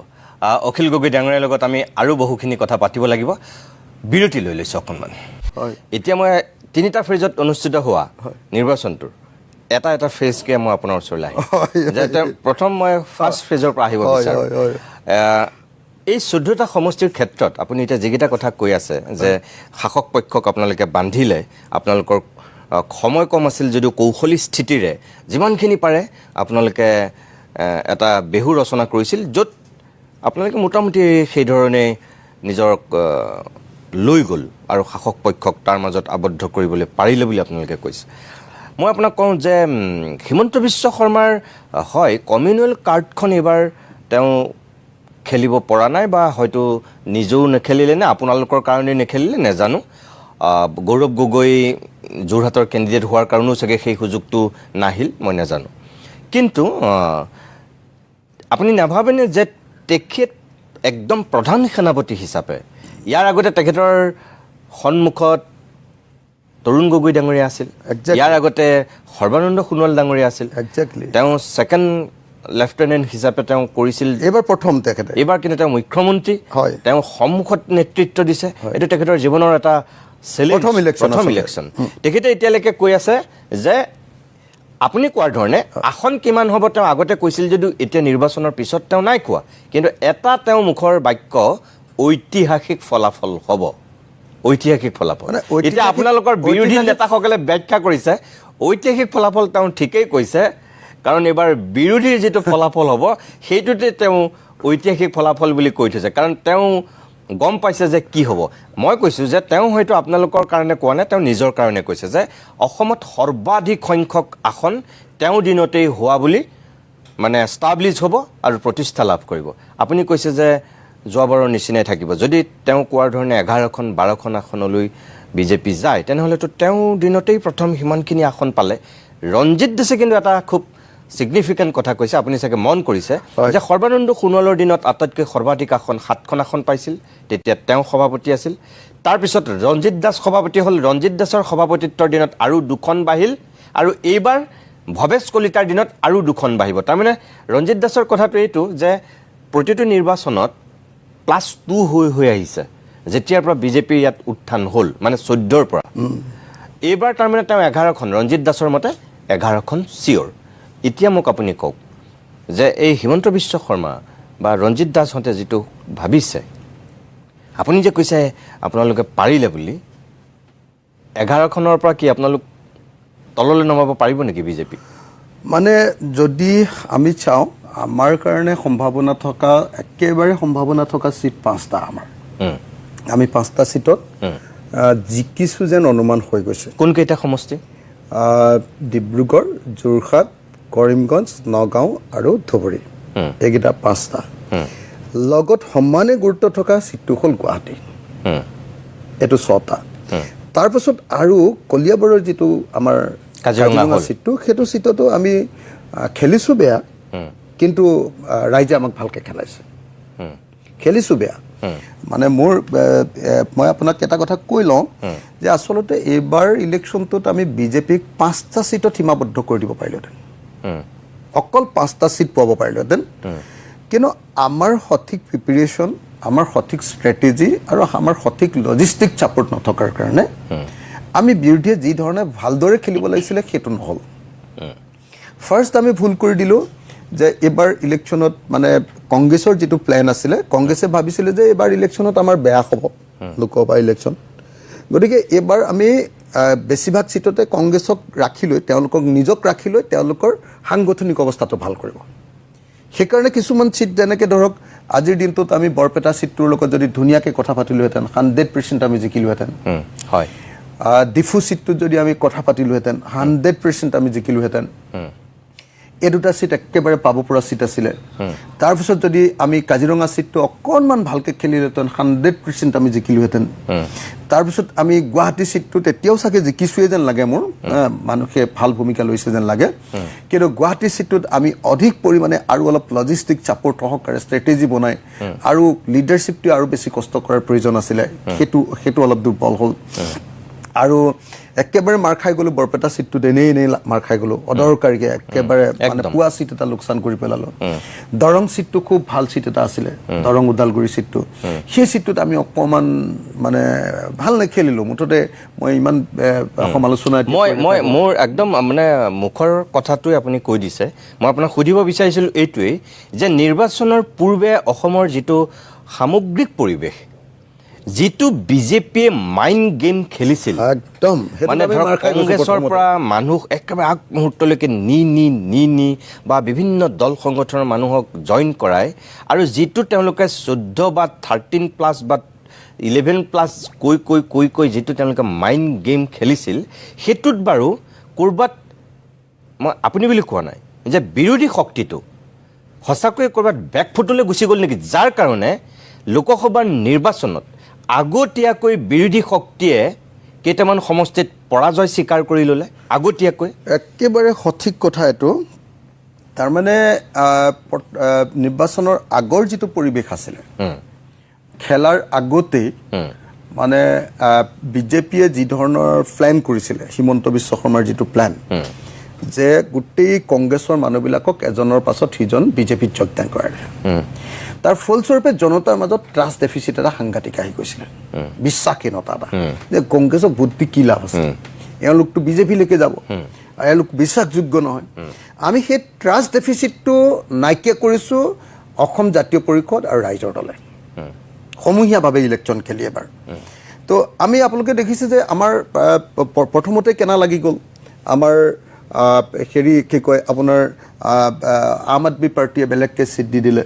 B: অখিল গগৈ ডাঙৰীয়াৰ লগত আমি আৰু বহুখিনি কথা পাতিব লাগিব বিৰতি লৈ লৈছোঁ অকণমান এতিয়া মই 3টা ফেজত অনুষ্ঠিত হোৱা নিৰ্বাচনটোৰ এটা ফেজকে মই আপোনাৰ ওচৰলৈ আহিম প্ৰথম মই ফাৰ্ষ্ট ফেজৰ পৰা আহিব বিচাৰোঁ এই 14টা সমষ্টিৰ ক্ষেত্ৰত আপুনি এতিয়া যিকেইটা কথা কৈ আছে যে শাসক পক্ষক আপোনালোকে বান্ধিলে আপোনালোকৰ সময় কম আছিল যদিও কৌশলী স্থিতিৰে যিমানখিনি পাৰে আপোনালোকে এটা বেহু ৰচনা কৰিছিল য'ত আপোনালোকে মোটামুটি সেইধৰণে নিজক লৈ গ'ল আৰু শাসক পক্ষক তাৰ মাজত আবদ্ধ কৰিবলৈ পাৰিলে বুলি আপোনালোকে কৈছে মই আপোনাক কওঁ যে হিমন্ত বিশ্ব শৰ্মাৰ হয় কমিউনেল কাৰ্ডখন এইবাৰ তেওঁ খেলিব পৰা নাই বা হয়তো নিজেও নেখেলিলে নে আপোনালোকৰ কাৰণে নেখেলিলে নেজানো গৌৰৱ গগৈ যোৰহাটৰ কেণ্ডিডেট হোৱাৰ কাৰণেও চাগে সেই সুযোগটো নাহিল মই নাজানো কিন্তু আপুনি নাভাবেনে যে তেখেত একদম প্ৰধান সেনাপতি হিচাপে ইয়াৰ আগতে তেখেতৰ সন্মুখত তৰুণ গগৈ ডাঙৰীয়া আছিল ইয়াৰ আগতে সৰ্বানন্দ সোণোৱাল ডাঙৰীয়া আছিল তেওঁ ছেকেণ্ড লেফটেনেণ্ট হিচাপে তেওঁ কৰিছিল এইবাৰ কিন্তু তেওঁ মুখ্যমন্ত্ৰী তেওঁ সন্মুখত নেতৃত্ব দিছে এইটো তেখেতৰ জীৱনৰ এটা প্ৰথম ইলেকশ্যন তেখেতে এতিয়ালৈকে কৈ আছে যে আপুনি কোৱাৰ ধৰণে আসন কিমান হ'ব তেওঁ আগতে কৈছিল যদিও এতিয়া নিৰ্বাচনৰ পিছত তেওঁ নাই কোৱা, কিন্তু এটা তেওঁ মুখৰ বাক্য ঐতিহাসিক ফলাফল হ'ব, ঐতিহাসিক ফলাফল।
C: মানে
B: এতিয়া আপোনালোকৰ বিৰোধী নেতাসকলে ব্যাখ্যা কৰিছে ঐতিহাসিক ফলাফল তেওঁ ঠিকেই কৈছে, কাৰণ এইবাৰ বিৰোধীৰ যিটো ফলাফল হ'ব সেইটোতে তেওঁ ঐতিহাসিক ফলাফল বুলি কৈ থৈছে, কাৰণ তেওঁ গম পাইছে যে কি হ'ব। মই কৈছোঁ যে তেওঁ হয়তো আপোনালোকৰ কাৰণে কোৱা নাই, তেওঁ নিজৰ কাৰণে কৈছে যে অসমত সৰ্বাধিক সংখ্যক আসন তেওঁৰ দিনতেই হোৱা বুলি মানে এষ্টাব্লিছ হ'ব আৰু প্ৰতিষ্ঠা লাভ কৰিব। আপুনি কৈছে যে যোৱাবাৰৰ নিচিনাই থাকিব। যদি তেওঁ কোৱাৰ ধৰণে 11খন 12খন আসনলৈ বিজেপি যায়, তেনেহ'লেতো তেওঁ দিনতেই প্ৰথম সিমানখিনি আসন পালে। ৰঞ্জিত দাসে কিন্তু এটা খুব ছিগনিফিকেণ্ট কথা কৈছে, আপুনি চাগে মন কৰিছে যে সৰ্বানন্দ সোণোৱালৰ দিনত আটাইতকৈ সৰ্বাধিক আসন 7খন আসন পাইছিল, তেতিয়া তেওঁ সভাপতি আছিল। তাৰপিছত ৰঞ্জিত দাস সভাপতি হ'ল, ৰঞ্জিত দাসৰ সভাপতিত্বৰ দিনত আৰু 2খন বাঢ়িল, আৰু এইবাৰ ভৱেশ কলিতাৰ দিনত আৰু 2খন বাঢ়িব। তাৰমানে ৰঞ্জিত দাসৰ কথাটো এইটো যে প্ৰতিটো নিৰ্বাচনত +2 হৈ আহিছে যেতিয়াৰ পৰা বিজেপিৰ ইয়াত উত্থান হ'ল, মানে 14ৰ পৰা। এইবাৰ তাৰমানে তেওঁ 11খন, ৰঞ্জিত দাসৰ মতে 11খন চিয়'ৰ। এতিয়া মোক আপুনি কওক যে এই হিমন্ত বিশ্ব শৰ্মা বা ৰঞ্জিত দাসহঁতে যিটো ভাবিছে, আপুনি যে কৈছে আপোনালোকে পাৰিলে বুলি, 11খনৰ পৰা কি আপোনালোক তললৈ নমাব পাৰিব নেকি বিজেপি?
C: মানে যদি আমি চাওঁ, আমাৰ কাৰণে সম্ভাৱনা থকা, একেবাৰে সম্ভাৱনা থকা চিট 5টা আমাৰ। আমি 5টা চিটত জিকিছোঁ যেন অনুমান হৈ গৈছে।
B: কোনকেইটা সমষ্টি?
C: ডিব্ৰুগড়, যোৰহাট, কৰিমগঞ্জ, নগাঁও আৰু ধুবুৰী, এইকেইটা 5টা। লগত সমানে গুৰুত্ব থকা চিটটো হ'ল গুৱাহাটী, এইটো 6টা। তাৰপাছত আৰু কলিয়াবৰৰ যিটো আমাৰ কাজিৰঙা চিটটো, সেইটো চিটতো আমি খেলিছোঁ বেয়া, কিন্তু ৰাইজে আমাক ভালকৈ খেলাইছে। খেলিছোঁ বেয়া মানে মই আপোনাক এটা কথা কৈ লওঁ যে আচলতে এইবাৰ ইলেকশ্যনটোত আমি বিজেপিক 5টা চিটত সীমাবদ্ধ কৰি দিব পাৰিলোহেঁতেন, অকল 5টা চিট পাব পাৰিলোহেঁতেন। কিন্তু আমাৰ সঠিক প্ৰিপেৰেশ্যন, আমাৰ সঠিক ষ্ট্ৰেটেজি আৰু আমাৰ সঠিক লজিষ্টিক ছাপৰ্ট নথকাৰ কাৰণে আমি বিৰোধীয়ে যি ধৰণে ভালদৰে খেলিব লাগিছিলে সেইটো নহ'ল। ফাৰ্ষ্ট আমি ভুল কৰি দিলোঁ যে এইবাৰ ইলেকশ্যনত মানে কংগ্ৰেছৰ যিটো প্লেন আছিলে, কংগ্ৰেছে ভাবিছিলে যে এইবাৰ ইলেকশ্যনত আমাৰ বেয়া হ'ব লোকসভা ইলেকশ্যন, গতিকে এইবাৰ আমি বেছিভাগ চিটতে কংগ্ৰেছক ৰাখি লৈ, তেওঁলোকক নিজক ৰাখি লৈ তেওঁলোকৰ সাংগঠনিক অৱস্থাটো ভাল কৰিব। সেইকাৰণে কিছুমান চিট, যেনেকৈ ধৰক আজিৰ দিনটোত আমি বৰপেটা চিটটোৰ লগত যদি ধুনীয়াকৈ কথা পাতিলোহেঁতেন 100% আমি জিকিলোহেঁতেন।
B: হয়,
C: ডিফু চিটটোত যদি আমি কথা পাতিলোহেঁতেন 100% আমি জিকিলোহেঁতেন। এই 2টা চিট একেবাৰে পাব পৰা চিট আছিলে। তাৰপিছত যদি আমি কাজিৰঙা চিটটো অকণমান ভালকৈ খেলিলোহেঁতেন 100% আমি জিকিলোহেঁতেন। তাৰপিছত আমি গুৱাহাটী চিটটোত এতিয়াও চাগে জিকিছোৱে যেন লাগে মোৰ, মানুহে ভাল ভূমিকা লৈছে যেন লাগে, কিন্তু গুৱাহাটী চিটটোত আমি অধিক পৰিমাণে আৰু অলপ লজিষ্টিক ছাপৰ্ট সহকাৰে ষ্ট্ৰেটেজি বনাই আৰু লিডাৰশ্বিপটোৱে আৰু বেছি কষ্ট কৰাৰ প্ৰয়োজন আছিলে, সেইটো অলপ দুৰ্বল হ'ল। আৰু একেবাৰে মাৰ খাই গ'লোঁ, বৰপেটা চিটটোত এনেই মাৰ খাই গ'লোঁ অদৰকাৰীকৈ, একেবাৰে মানে পুৱা চিট এটা লোকচান কৰি পেলালোঁ। দৰং চিটটো খুব ভাল চিট এটা আছিলে, দৰং ওদালগুৰি চিটটো, সেই চিটটোত আমি অকণমান মানে ভাল নেখেলিলোঁ। মুঠতে মই ইমান সমালোচনা,
B: মোৰ একদম মানে মুখৰ কথাটোৱে আপুনি কৈ দিছে। মই আপোনাক সুধিব বিচাৰিছিলোঁ এইটোৱেই যে নিৰ্বাচনৰ পূৰ্বে অসমৰ যিটো সামগ্ৰিক পৰিৱেশ, যিটো বিজেপিয়ে মাইণ্ড গেম খেলিছিল,
C: একদম
B: মানে ধৰক কংগ্ৰেছৰ পৰা মানুহ একেবাৰে আগমুহূৰ্তলৈকে নি বা বিভিন্ন দল সংগঠনৰ মানুহক জইন কৰাই, আৰু যিটো তেওঁলোকে 14 বা 13+ বা 11+ কৈ যিটো তেওঁলোকে মাইণ্ড গেম খেলিছিল, সেইটোত বাৰু ক'ৰবাত মই আপুনি বুলি কোৱা নাই যে বিৰোধী শক্তিটো সঁচাকৈয়ে ক'ৰবাত বেকফুটলৈ গুচি গ'ল নেকি, যাৰ কাৰণে লোকসভাৰ নিৰ্বাচনত আগতীয়াকৈ বিৰোধী শক্তিয়ে কেইটামান সমষ্টিত পৰাজয় স্বীকাৰ কৰি ল'লে আগতীয়াকৈ।
C: একেবাৰে সঠিক কথা এইটো। তাৰমানে নিৰ্বাচনৰ আগৰ যিটো পৰিৱেশ আছিলে, খেলাৰ আগতেই মানে বিজেপিয়ে যি ধৰণৰ প্লেন কৰিছিলে, হিমন্ত বিশ্ব শৰ্মাৰ যিটো প্লেন যে গোটেই কংগ্ৰেছৰ মানুহবিলাকক এজনৰ পাছত সিজন বিজেপিত যোগদান কৰালে, তাৰ ফলস্বৰূপে জনতাৰ মাজত ট্ৰাষ্ট ডেফিচিট এটা সাংঘাতিক আহি গৈছিলে, বিশ্বাসহীনতা এটা, যে কংগ্ৰেছক ভোট দি কি লাভ আছে, এওঁলোকতো বিজেপিলৈকে যাব। এওঁলোক বিশ্বাসযোগ্য নহয় আমি সেই ট্ৰাষ্ট ডেফিচিটটো নাইকিয়া কৰিছোঁ অসম জাতীয় পৰিষদ আৰু ৰাইজৰ দলে সমূহীয়াভাৱে ইলেকশ্যন খেলি এবাৰ তো আমি আপোনালোকে দেখিছে যে আমাৰ প্ৰথমতে কেনা লাগি গ'ল আমাৰ হেৰি কি কয় আপোনাৰ আম আদমি পাৰ্টীয়ে বেলেগকৈ ছিট দি দিলে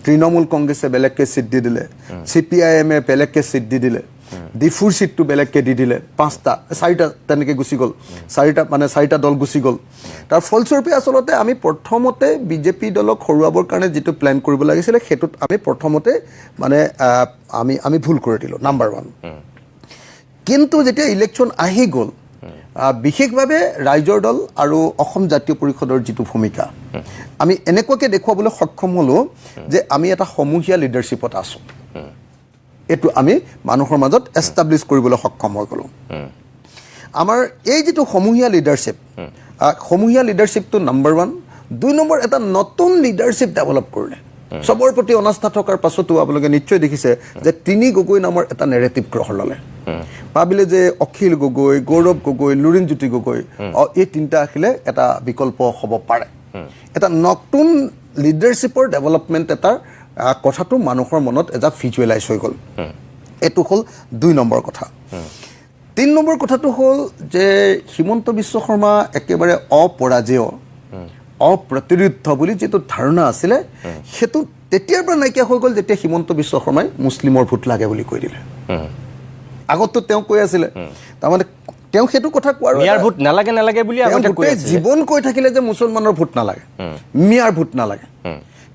C: তৃণমূল কংগ্ৰেছে বেলেগকৈ ছিট দি দিলে CPIMে বেলেগকৈ ছিট দি দিলে ডিফুৰ ছিটটো বেলেগকৈ দি দিলে 4টা তেনেকৈ গুচি গ'ল 4টা দল গুচি গ'ল তাৰ ফলস্বৰূপে আচলতে আমি প্ৰথমতে বিজেপি দলক হৰুৱাবৰ কাৰণে যিটো প্লেন কৰিব লাগিছিলে সেইটোত আমি প্ৰথমতে মানে আমি ভুল কৰি দিলোঁ নাম্বাৰ 1 কিন্তু যেতিয়া ইলেকশ্যন আহি গ'ল বিশেষভাৱে ৰাইজৰ দল আৰু অসম জাতীয় পৰিষদৰ যিটো ভূমিকা আমি এনেকুৱাকৈ দেখুৱাবলৈ সক্ষম হ'লোঁ যে আমি এটা সমূহীয়া লিডাৰশ্বিপত আছোঁ এইটো আমি মানুহৰ মাজত এষ্টাব্লিছ কৰিবলৈ সক্ষম হৈ গ'লোঁ আমাৰ এই যিটো সমূহীয়া লিডাৰশ্বিপটো নাম্বাৰ 1 2 নম্বৰ এটা নতুন লিডাৰশ্বিপ ডেভেলপ কৰিলে চবৰ প্ৰতি অনাস্থা থকাৰ পাছতো আপোনালোকে নিশ্চয় দেখিছে যে তিনি গগৈ নামৰ এটা নেৰেটিভ গ্ৰহণ ল'লে ভাবিলে যে অখিল গগৈ গৌৰৱ গগৈ লুৰিণজ্যোতি গগৈ এই তিনিটা আহিলে এটা বিকল্প হ'ব পাৰে এটা নতুন লিডাৰশ্বিপৰ ডেভেলপমেণ্ট এটাৰ কথাটো মানুহৰ মনত এটা ভিজুৱেলাইজ হৈ গ'ল এইটো হ'ল 2 নম্বৰ কথা 3 নম্বৰ কথাটো হ'ল যে হিমন্ত বিশ্ব শৰ্মা একেবাৰে অপৰাজেয় অপ্ৰতিৰোধ বুলি যিটো ধাৰণা আছিলে সেইটো তেতিয়াৰ পৰা নাইকিয়া হৈ গ'ল যেতিয়া হিমন্ত বিশ্ব শৰ্মাই মুছলিমৰ ভোট লাগে বুলি কৈ দিলে আগতো তেওঁ কৈ আছিলে তাৰমানে তেওঁ সেইটো কথা কোৱাৰ
B: মিয়াৰ ভোট নালাগে বুলি আগতে কৈ আছিল
C: জীৱন কৈ থাকিলে যে মুছলমানৰ ভোট নালাগে মিয়াৰ ভোট নালাগে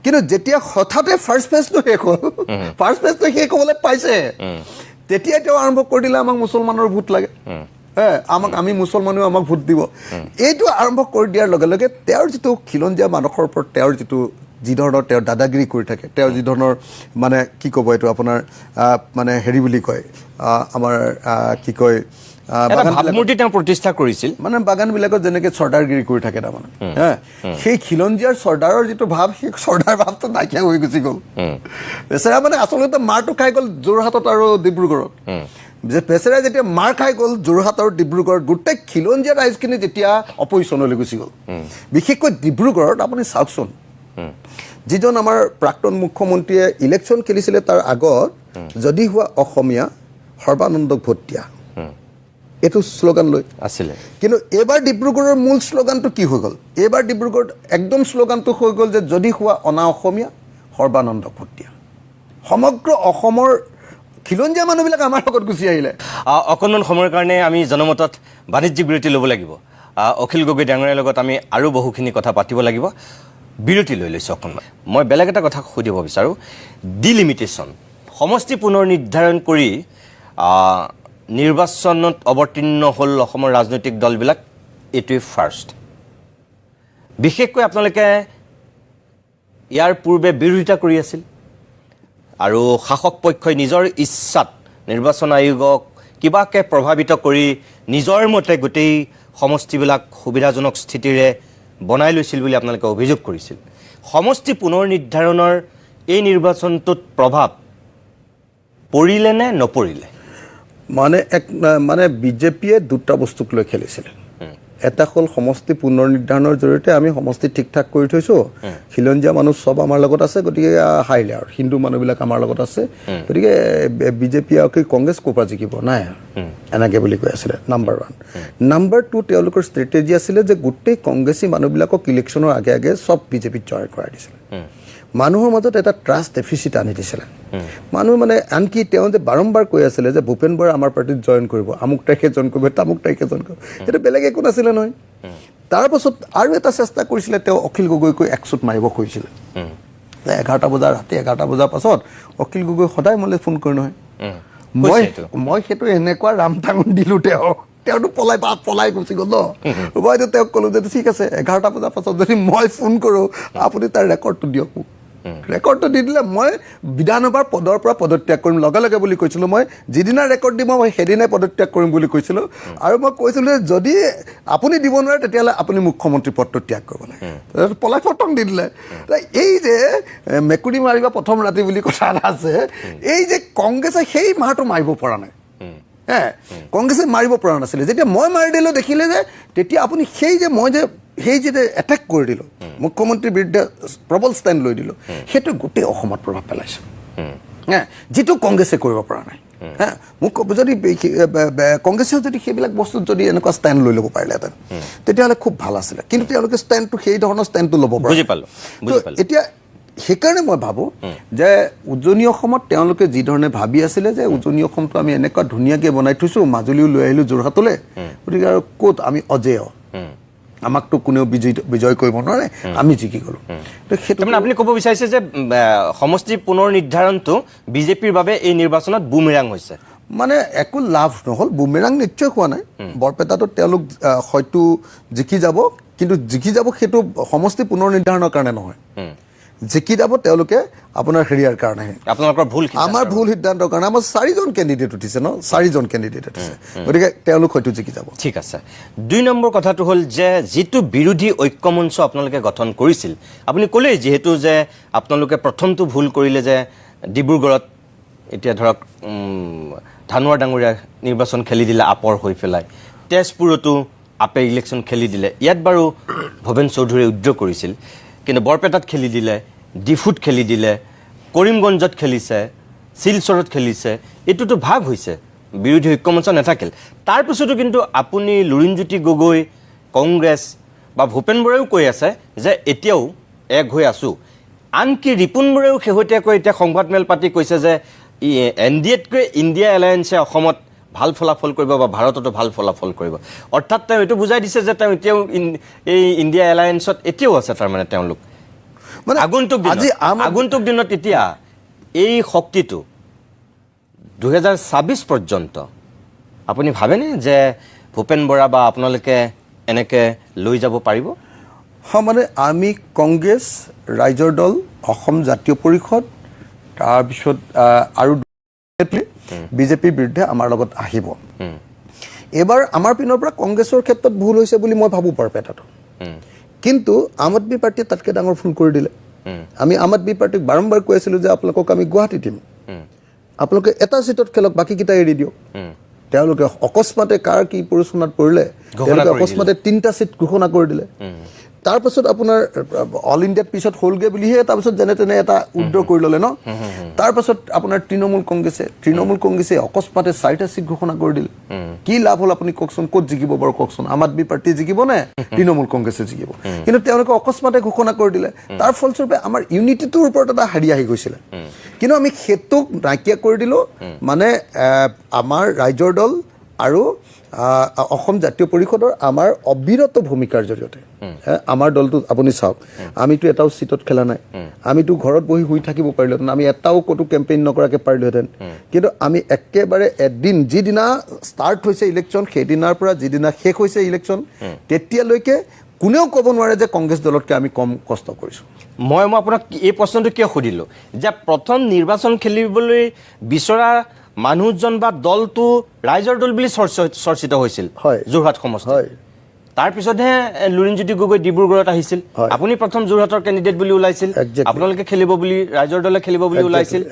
C: কিন্তু যেতিয়া হঠাতে ফাৰ্ষ্ট ফেজটো শেষ হ'বলৈ পাইছে তেতিয়া তেওঁ আৰম্ভ কৰি দিলে আমাক মুছলমানৰ ভোট লাগে আমি মুছলমানেও আমাক ভোট দিব এইটো আৰম্ভ কৰি দিয়াৰ লগে লগে তেওঁৰ যিটো খিলঞ্জীয়া মানসৰ ওপৰত তেওঁৰ যি ধৰণৰ তেওঁৰ দাদাগিৰি কৰি থাকে তেওঁৰ যি ধৰণৰ মানে কি ক'ব এইটো আপোনাৰ মানে হেৰি বুলি কয় আমাৰ কি কয়
B: ভাৱমূৰ্তি তেওঁ প্ৰতিষ্ঠা কৰিছিল
C: মানে বাগানবিলাকত যেনেকৈ চৰ্দাৰগিৰি কৰি থাকে তাৰমানে সেই খিলঞ্জীয়াৰ চৰ্দাৰৰ যিটো ভাৱ সেই চৰ্দাৰ ভাৱটো নাইকিয়া হৈ গুচি গ'ল বেচেৰা মানে আচলতে মাৰটো খাই গ'ল যোৰহাটত আৰু ডিব্ৰুগড়ত যে বেচেৰাই যেতিয়া মাৰ খাই গ'ল যোৰহাট আৰু ডিব্ৰুগড়ত গোটেই খিলঞ্জীয়া ৰাইজখিনি যেতিয়া অপজিশ্যনলৈ গুচি গ'ল বিশেষকৈ ডিব্ৰুগড়ত আপুনি চাওকচোন যিজন আমাৰ প্ৰাক্তন মুখ্যমন্ত্ৰীয়ে ইলেকশ্যন খেলিছিলে তাৰ আগত যদি হোৱা অসমীয়া সৰ্বানন্দক ভোট দিয়া এইটো শ্লোগান লৈ
B: আছিলে
C: কিন্তু এইবাৰ ডিব্ৰুগড়ৰ মূল শ্লোগানটো কি হৈ গ'ল এইবাৰ ডিব্ৰুগড়ত একদম শ্লোগানটো হৈ গ'ল যে যদি হোৱা অনা অসমীয়া সৰ্বানন্দক ভোট দিয়া সমগ্ৰ অসমৰ খিলঞ্জীয়া মানুহবিলাক আমাৰ লগত গুচি আহিলে
B: অকণমান সময়ৰ কাৰণে আমি জনমতত বাণিজ্যিক বিৰতি ল'ব লাগিব অখিল গগৈ ডাঙৰীয়াৰ লগত আমি আৰু বহুখিনি কথা পাতিব লাগিব বিৰতি লৈ লৈছোঁ অকণমান মই বেলেগ এটা কথা সুধিব বিচাৰোঁ ডিলিমিটেশ্যন সমষ্টি পুনৰ নিৰ্ধাৰণ কৰি নিৰ্বাচনত অৱতীৰ্ণ হ'ল অসমৰ ৰাজনৈতিক দলবিলাক এইটোৱে ফাৰ্ষ্ট বিশেষকৈ আপোনালোকে ইয়াৰ পূৰ্বে বিৰোধিতা কৰি আছিল আৰু শাসক পক্ষই নিজৰ ইচ্ছাত নিৰ্বাচন আয়োগক কিবাকে প্ৰভাৱিত কৰি নিজৰ মতে গোটেই সমষ্টিবিলাক সুবিধাজনক স্থিতিৰে বনাই লৈছিল বুলি আপোনালোকে অভিযোগ কৰিছিল সমষ্টি পুনৰ নিৰ্ধাৰণৰ এই নিৰ্বাচনটোত প্ৰভাৱ পৰিলে নে নপৰিলে
C: মানে বিজেপিয়ে দুটা বস্তুক লৈ খেলিছিলে এটা হ'ল সমষ্টি পুনৰ নিৰ্ধাৰণৰ জৰিয়তে আমি সমষ্টি ঠিক ঠাক কৰি থৈছোঁ খিলঞ্জীয়া মানুহ চব আমাৰ লগত আছে গতিকে হাৰিলে আৰু হিন্দু মানুহবিলাক আমাৰ লগত আছে গতিকে বিজেপি আৰু কংগ্ৰেছ ক'ৰ পৰা জিকিব নাই এনেকৈ বুলি কৈ আছিলে নাম্বাৰ 1 নাম্বাৰ 2 তেওঁলোকৰ ষ্ট্ৰেটেজি আছিলে যে গোটেই কংগ্ৰেছী মানুহবিলাকক ইলেকশ্যনৰ আগে আগে চব বিজেপিত জয় কৰাই দিছিলে মানুহৰ মাজত এটা ট্ৰাষ্ট ডেফিচিট আনি দিছিলে মানুহ মানে আনকি তেওঁ যে বাৰম্বাৰ কৈ আছিলে যে ভূপেন বৰা আমাৰ পাৰ্টিত জইন কৰিব আমুক তাৰিখে জইন কৰিব তামুক তাৰিখে জইন কৰিব সেইটো বেলেগ একো নাছিলে নহয় তাৰপাছত আৰু এটা চেষ্টা কৰিছিলে তেওঁ অখিল গগৈকৈ একচুট মাৰিব খুজিছিলে 11টা বজাৰ ৰাতি 11টা বজাৰ পাছত অখিল গগৈ সদায় মোলৈ ফোন কৰে নহয় মই সেইটো এনেকুৱা ৰামটাঙন দিলোঁ তেওঁতো পলাই গুচি গ'ল মইতো তেওঁক ক'লোঁ যে ঠিক আছে 11টা বজাৰ পাছত যদি মই ফোন কৰোঁ আপুনি তাৰ ৰেকৰ্ডটো দিয়ক মোক ৰেকৰ্ডটো দি দিলে মই বিধানসভাৰ পদৰ পৰা পদত্যাগ কৰিম লগে লগে বুলি কৈছিলোঁ মই যিদিনা ৰেকৰ্ড দিব মই সেইদিনাই পদত্যাগ কৰিম বুলি কৈছিলোঁ আৰু মই কৈছিলোঁ যে যদি আপুনি দিব নোৱাৰে তেতিয়াহ'লে আপুনি মুখ্যমন্ত্ৰী পদটো ত্যাগ কৰিব লাগে পলাই পতং দি দিলে এই যে মেকুৰী মাৰিবা প্ৰথম ৰাতি বুলি কথা এটা আছে এই যে কংগ্ৰেছে সেই মাহটো মাৰিব পৰা নাই কংগ্ৰেছে মাৰিব পৰা নাছিলে যেতিয়া মই মাৰি দিলোঁ দেখিলে যে তেতিয়া আপুনি সেই যে এটেক কৰি দিলোঁ মুখ্যমন্ত্ৰীৰ বিৰুদ্ধে প্ৰবল ষ্টেণ্ড লৈ দিলোঁ সেইটো গোটেই অসমত প্ৰভাৱ পেলাইছে যিটো কংগ্ৰেছে কৰিব পৰা নাই মোক যদি কংগ্ৰেছেও যদি সেইবিলাক বস্তুত যদি এনেকুৱা ষ্টেণ্ড লৈ ল'ব পাৰিলেহেঁতেন তেতিয়াহ'লে খুব ভাল আছিলে কিন্তু তেওঁলোকে ষ্টেণ্ডটো সেই ধৰণৰ ষ্টেণ্ডটো ল'ব পাৰে এতিয়া সেইকাৰণে মই ভাবোঁ যে উজনি অসমত তেওঁলোকে যিধৰণে ভাবি আছিলে যে উজনি অসমটো আমি এনেকুৱা ধুনীয়াকৈ বনাই থৈছোঁ মাজুলীও লৈ আহিলোঁ যোৰহাটলৈ গতিকে আৰু ক'ত আমি অজেয় আমাকতো কোনেও বিজয় কৰিব নোৱাৰে আমি জিকি গ'লোঁ সেইটো
B: মানে আপুনি ক'ব বিচাৰিছে যে সমষ্টি পুনৰ নিৰ্ধাৰণটো বিজেপিৰ বাবে এই নিৰ্বাচনত বুমেৰাং হৈছে
C: মানে একো লাভ নহ'ল বুমেৰাং নিশ্চয় হোৱা নাই বৰপেটাটো তেওঁলোক হয়তো জিকি যাব কিন্তু জিকি যাব সেইটো সমষ্টি পুনৰ নিৰ্ধাৰণৰ কাৰণে নহয় জিকি যাব তেওঁলোকে আপোনাৰ হেৰিয়াৰ কাৰণেহে
B: আপোনালোকৰ ভুল
C: আমাৰ ভুল সিদ্ধান্তৰ কাৰণে আমাৰ 4জন কেণ্ডিডেট উঠিছে ন 4জন কেণ্ডিডেট উঠিছে গতিকে তেওঁলোক হয়তো জিকি যাব
B: ঠিক আছে 2 নম্বৰ কথাটো হ'ল যে যিটো বিৰোধী ঐক্যমঞ্চ আপোনালোকে গঠন কৰিছিল আপুনি ক'লেই যিহেতু যে আপোনালোকে প্ৰথমটো ভুল কৰিলে যে ডিব্ৰুগড়ত এতিয়া ধৰক ধানোৱাৰ ডাঙৰীয়া নিৰ্বাচন খেলি দিলে আপৰ হৈ পেলাই তেজপুৰতো আপে ইলেকশ্যন খেলি দিলে ইয়াত বাৰু ভৱেন চৌধুৰীয়ে উদ্যোগ কৰিছিল কিন্তু বৰপেটাত খেলি দিলে ডিফুত খেলি দিলে কৰিমগঞ্জত খেলিছে শিলচৰত খেলিছে এইটোতো ভাগ হৈছে বিৰোধী ঐক্যমঞ্চ নাথাকিল তাৰপিছতো কিন্তু আপুনি লুৰিণজ্যোতি গগৈ কংগ্ৰেছ বা ভূপেন বৰাও কৈ আছে যে এতিয়াও এক হৈ আছোঁ আনকি ৰিপুণ বৰাও শেহতীয়াকৈ এতিয়া সংবাদমেল পাতি কৈছে যে NDAতকৈ ইণ্ডিয়া এলায়েন্সে অসমত ভাল ফলাফল কৰিব বা ভাৰততো ভাল ফলাফল কৰিব অৰ্থাৎ তেওঁ এইটো বুজাই দিছে যে তেওঁ এতিয়াও এই ইণ্ডিয়া এলায়েন্সত এতিয়াও আছে তাৰমানে তেওঁলোক মানে আগন্তুক দিনত এতিয়া এই শক্তিটো 2026 পৰ্যন্ত আপুনি ভাবেনে যে ভূপেন বৰা বা আপোনালোকে এনেকৈ লৈ যাব পাৰিব
C: মানে আমি কংগ্ৰেছ ৰাইজৰ দল অসম জাতীয় পৰিষদ তাৰপিছত আৰু বিজেপিৰ বিৰুদ্ধে আমাৰ লগত আহিব এবাৰ আমাৰ পিনৰ পৰা কংগ্ৰেছৰ ক্ষেত্ৰত ভুল হৈছে বুলি মই ভাবোঁ বৰপেটাটো কিন্তু আম আদমি পাৰ্টীয়ে তাতকৈ ডাঙৰ ভুল কৰি দিলে আমি আম আদমি পাৰ্টীক বাৰম্বাৰ কৈ আছিলোঁ যে আপোনালোকক আমি গুৱাহাটী দিম আপোনালোকে এটা চিটত খেলক বাকীকেইটা এৰি দিয়ক তেওঁলোকে অকস্মাতে কাৰ কি পৰিচালনাত পৰিলে তেওঁলোকে অকস্মাতে 3টা চিট ঘোষণা কৰি দিলে তাৰপাছত আপোনাৰ অল ইণ্ডিয়াত পিছত হ'লগৈ বুলিহে তাৰপাছত যেনে তেনে এটা উদ্যোগ কৰি ল'লে ন তাৰপাছত আপোনাৰ তৃণমূল কংগ্ৰেছে অকস্মাতে 4টা চিট ঘোষণা কৰি দিলে কি লাভ হ'ল আপুনি কওকচোন ক'ত জিকিব বাৰু কওকচোন আম আদমি পাৰ্টি জিকিব নে তৃণমূল কংগ্ৰেছে জিকিব কিন্তু তেওঁলোকে অকস্মাতে ঘোষণা কৰি দিলে তাৰ ফলস্বৰূপে আমাৰ ইউনিটিটোৰ ওপৰত এটা হাৰি আহি গৈছিলে কিন্তু আমি সেইটোক নাইকিয়া কৰি দিলোঁ মানে আমাৰ ৰাইজৰ দল আৰু অসম জাতীয় পৰিষদৰ আমাৰ অবিৰত ভূমিকাৰ জৰিয়তে আমাৰ দলটো আপুনি চাওক আমিতো এটাও চিটত খেলা নাই আমিতো ঘৰত বহি শুই থাকিব পাৰিলোহেঁতেন আমি এটাও ক'তো কেম্পেইন নকৰাকৈ পাৰিলোহেঁতেন কিন্তু আমি একেবাৰে এদিন যিদিনা ষ্টাৰ্ট হৈছে ইলেকশ্যন সেইদিনাৰ পৰা যিদিনা শেষ হৈছে ইলেকশ্যন তেতিয়ালৈকে কোনেও ক'ব নোৱাৰে যে কংগ্ৰেছ দলতকৈ আমি কম কষ্ট কৰিছোঁ
B: মই আপোনাক এই প্ৰশ্নটো কিয় সুধিলোঁ যে প্ৰথম নিৰ্বাচন খেলিবলৈ বিচৰা মানুহজন বা দলটো ৰাইজৰ দল বুলি চৰ্চিত হৈছিল যোৰহাট সমষ্টি তাৰপিছতহে লুৰিণজ্যোতি গগৈ ডিব্ৰুগড়ত আহিছিল আপুনি প্ৰথম যোৰহাটৰ কেণ্ডিডেট বুলি ওলাইছিল আপোনালোকে খেলিব বুলি ৰাইজৰ দলে খেলিব বুলি ওলাইছিল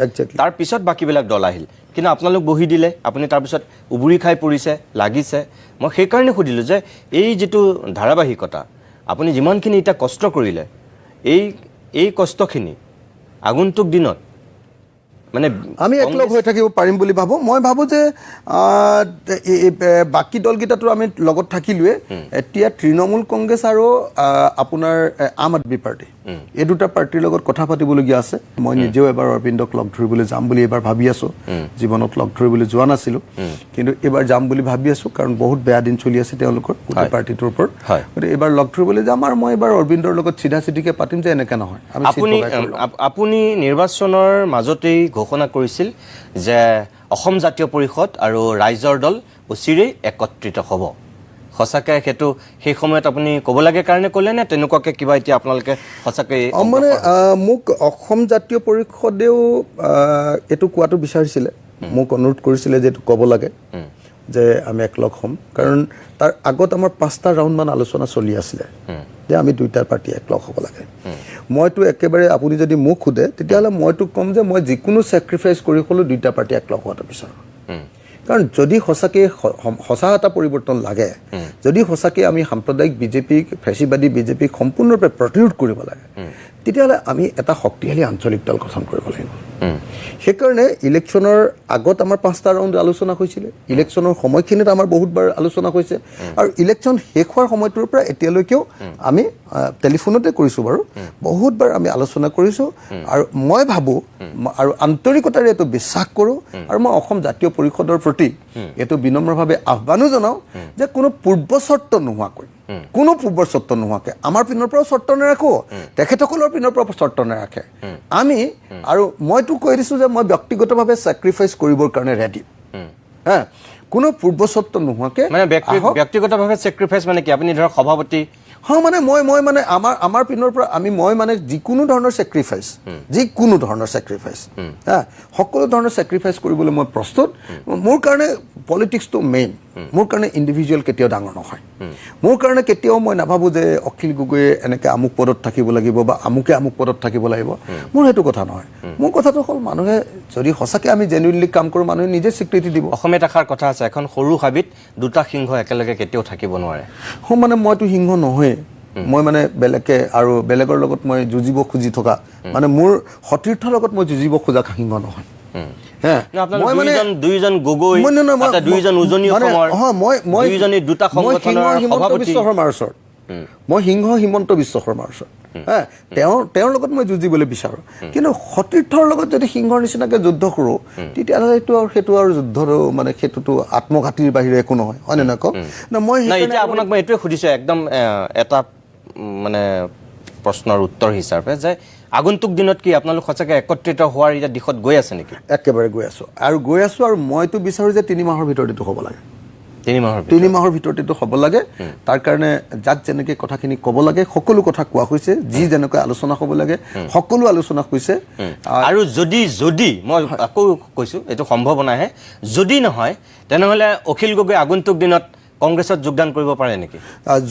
B: তাৰপিছত বাকীবিলাক দল আহিল কিন্তু আপোনালোক বহি দিলে আপুনি তাৰপিছত উবুৰি খাই পৰিছে লাগিছে মই সেইকাৰণে সুধিলোঁ যে এই যিটো ধাৰাবাহিকতা আপুনি যিমানখিনি এতিয়া কষ্ট কৰিলে এই কষ্টখিনি আগন্তুক দিনত মানে
C: আমি একলগ হৈ থাকিব পাৰিম বুলি ভাবোঁ মই ভাবোঁ যে বাকী দলকেইটাতো আমি লগত থাকিলোৱে এতিয়া তৃণমূল কংগ্ৰেছ আৰু আপোনাৰ আম আদমি পাৰ্টি এই দুটা পাৰ্টিৰ লগত কথা পাতিবলগীয়া আছে মই নিজেও এবাৰ অৰবিন্দক লগ ধৰিবলৈ যাম বুলি এবাৰ ভাবি আছোঁ জীৱনত লগ ধৰিবলৈ যোৱা নাছিলোঁ কিন্তু এইবাৰ যাম বুলি ভাবি আছোঁ কাৰণ বহুত বেয়া দিন চলি আছে তেওঁলোকৰ গোটেই পাৰ্টিটোৰ ওপৰত গতিকে এইবাৰ লগ ধৰিবলৈ যাম আৰু মই এবাৰ অৰবিন্দৰ লগত চিধাচিধিকৈ পাতিম যে এনেকৈ নহয়
B: আপুনি নিৰ্বাচনৰ মাজতেই ঘোষণা কৰিছিল যে অসম জাতীয় পৰিষদ আৰু ৰাইজৰ দল অচিৰেই একত্ৰিত হ'ব সঁচাকৈ সেইটো সেই সময়ত আপুনি ক'ব লাগে কাৰণে ক'লে নে তেনেকুৱাকৈ কিবা এতিয়া আপোনালোকে সঁচাকৈ
C: মানে মোক অসম জাতীয় পৰিষদেও এইটো কোৱাটো বিচাৰিছিলে মোক অনুৰোধ কৰিছিলে যে এইটো ক'ব লাগে যে আমি একলগ হ'ম কাৰণ তাৰ আগত আমাৰ 5টা ৰাউণ্ডমান আলোচনা চলি আছিলে যে আমি 2টা পাৰ্টি একলগ হ'ব লাগে মইতো একেবাৰে আপুনি যদি মোক সোধে তেতিয়াহ'লে মইতো ক'ম যে মই যিকোনো ছেক্ৰিফাইচ কৰি হ'লেও 2টা পাৰ্টি একলগ হোৱাটো বিচাৰোঁ কাৰণ যদি সঁচাকৈ সঁচা এটা পৰিৱৰ্তন লাগে, যদি সঁচাকৈ আমি সাম্প্ৰদায়িক বিজেপিক, ফেচিবাদী বিজেপিক সম্পূৰ্ণৰূপে প্ৰতিৰোধ কৰিব লাগে, তেতিয়াহ'লে আমি এটা শক্তিশালী আঞ্চলিক দল গঠন কৰিব লাগিব। সেইকাৰণে ইলেকশ্যনৰ আগত আমাৰ 5টা ৰাউণ্ড আলোচনা হৈছিলে, ইলেকশ্যনৰ সময়খিনিত আমাৰ বহুতবাৰ আলোচনা হৈছে, আৰু ইলেকশ্যন শেষ হোৱাৰ সময়টোৰ পৰা এতিয়ালৈকেও আমি টেলিফোনতে কৰিছোঁ বাৰু, বহুতবাৰ আমি আলোচনা কৰিছোঁ। আৰু মই ভাবোঁ আৰু আন্তৰিকতাৰে এইটো বিশ্বাস কৰোঁ, আৰু মই অসম জাতীয় পৰিষদৰ প্ৰতি এইটো বিনম্ৰভাৱে আহ্বানো জনাওঁ যে কোনো পূৰ্ব চৰ্ত নোহোৱাকৈ, কোনো পূৰ্ব চৰ্ত নোহোৱাকৈ আমাৰ পিনৰ পৰাও চৰ্ত নাৰাখোঁ, তেখেতসকলৰ পিনৰ পৰা চৰ্ত নাৰাখে আমি। আৰু মইতো কৈ দিছোঁ যে মই ব্যক্তিগতভাৱে ছেক্ৰিফাইচ কৰিবৰ কাৰণে ৰেডি, হা, কোনো পূৰ্ব চৰ্ত নোহোৱাকৈ।
B: মানে ব্যক্তিগতভাৱে ছেক্ৰিফাইচ মানে কি? আপুনি ধৰক সভাপতি,
C: হয়, মানে মই মানে আমাৰ পিনৰ পৰা মই মানে যিকোনো ধৰণৰ ছেক্ৰিফাইচ, হা, সকলো ধৰণৰ ছেক্ৰিফাইচ কৰিবলৈ মই প্ৰস্তুত। মোৰ কাৰণে পলিটিক্সটো মেইন, মোৰ কাৰণে ইণ্ডিভিজুৱেল কেতিয়াও ডাঙৰ নহয়। মোৰ কাৰণে কেতিয়াও মই নাভাবোঁ যে অখিল গগৈয়ে এনেকৈ আমুক পদত থাকিব লাগিব বা আমুকে আমুক পদত থাকিব লাগিব, মোৰ সেইটো কথা নহয়। মোৰ কথাটো হ'ল মানুহে যদি সঁচাকৈ আমি জেনুইনলি কাম কৰোঁ, মানুহে নিজে স্বীকৃতি দিব।
B: অসমীয়াত এষাৰ কথা আছে, এখন সৰু হাবিত দুটা সিংহ একেলগে কেতিয়াও থাকিব নোৱাৰে।
C: মানে মইতো সিংহ নহয়, মই মানে বেলেগকে আৰু বেলেগৰ লগত মই যুঁজিব খুজি থকা, মানে মোৰ সতীৰ্থৰ লগত মই যুঁজিব খোজা সিংহ নহয়। মই মানে
B: দুইজন গগৈ, দুইজন উজনি অসমৰ, দুইজনী দুটা সংগঠনৰ সভাপতি,
C: মই সিংহ হিমন্ত বিশ্ব শৰ্মাৰ ওচৰত, তেওঁৰ লগত মই যুঁজিবলৈ বিচাৰোঁ। কিন্তু সতীৰ্থৰ লগত যদি সিংহৰ নিচিনাকৈ যুদ্ধ কৰোঁ, তেতিয়াহ'লে সেইটো আৰু যুদ্ধৰো মানে সেইটোতো আত্মঘাতীৰ বাহিৰে একো নহয়, হয়নে নহয় কওক? মই
B: আপোনাক মই এইটোৱে সুধিছোঁ একদম এটা মানে প্ৰশ্নৰ উত্তৰ হিচাপে যে আগন্তুক দিনত কি আপোনালোক সঁচাকৈ একত্ৰিত হোৱাৰ এতিয়া দিশত গৈ আছে নেকি?
C: একেবাৰে গৈ আছোঁ, আৰু মইতো বিচাৰোঁ যে 3 মাহৰ ভিতৰত এইটো হ'ব লাগে।
B: 3
C: মাহৰ ভিতৰত এইটো হ'ব লাগে। তাৰ কাৰণে যাক যেনেকৈ কথাখিনি ক'ব লাগে সকলো কথা কোৱা হৈছে, যি যেনেকৈ আলোচনা হ'ব লাগে সকলো আলোচনা হৈছে।
B: আৰু যদি মই আকৌ কৈছোঁ এইটো সম্ভাৱনাহে, যদি নহয় তেনেহ'লে অখিল গগৈ আগন্তুক দিনত কংগ্ৰেছত যোগদান কৰিব পাৰে নেকি?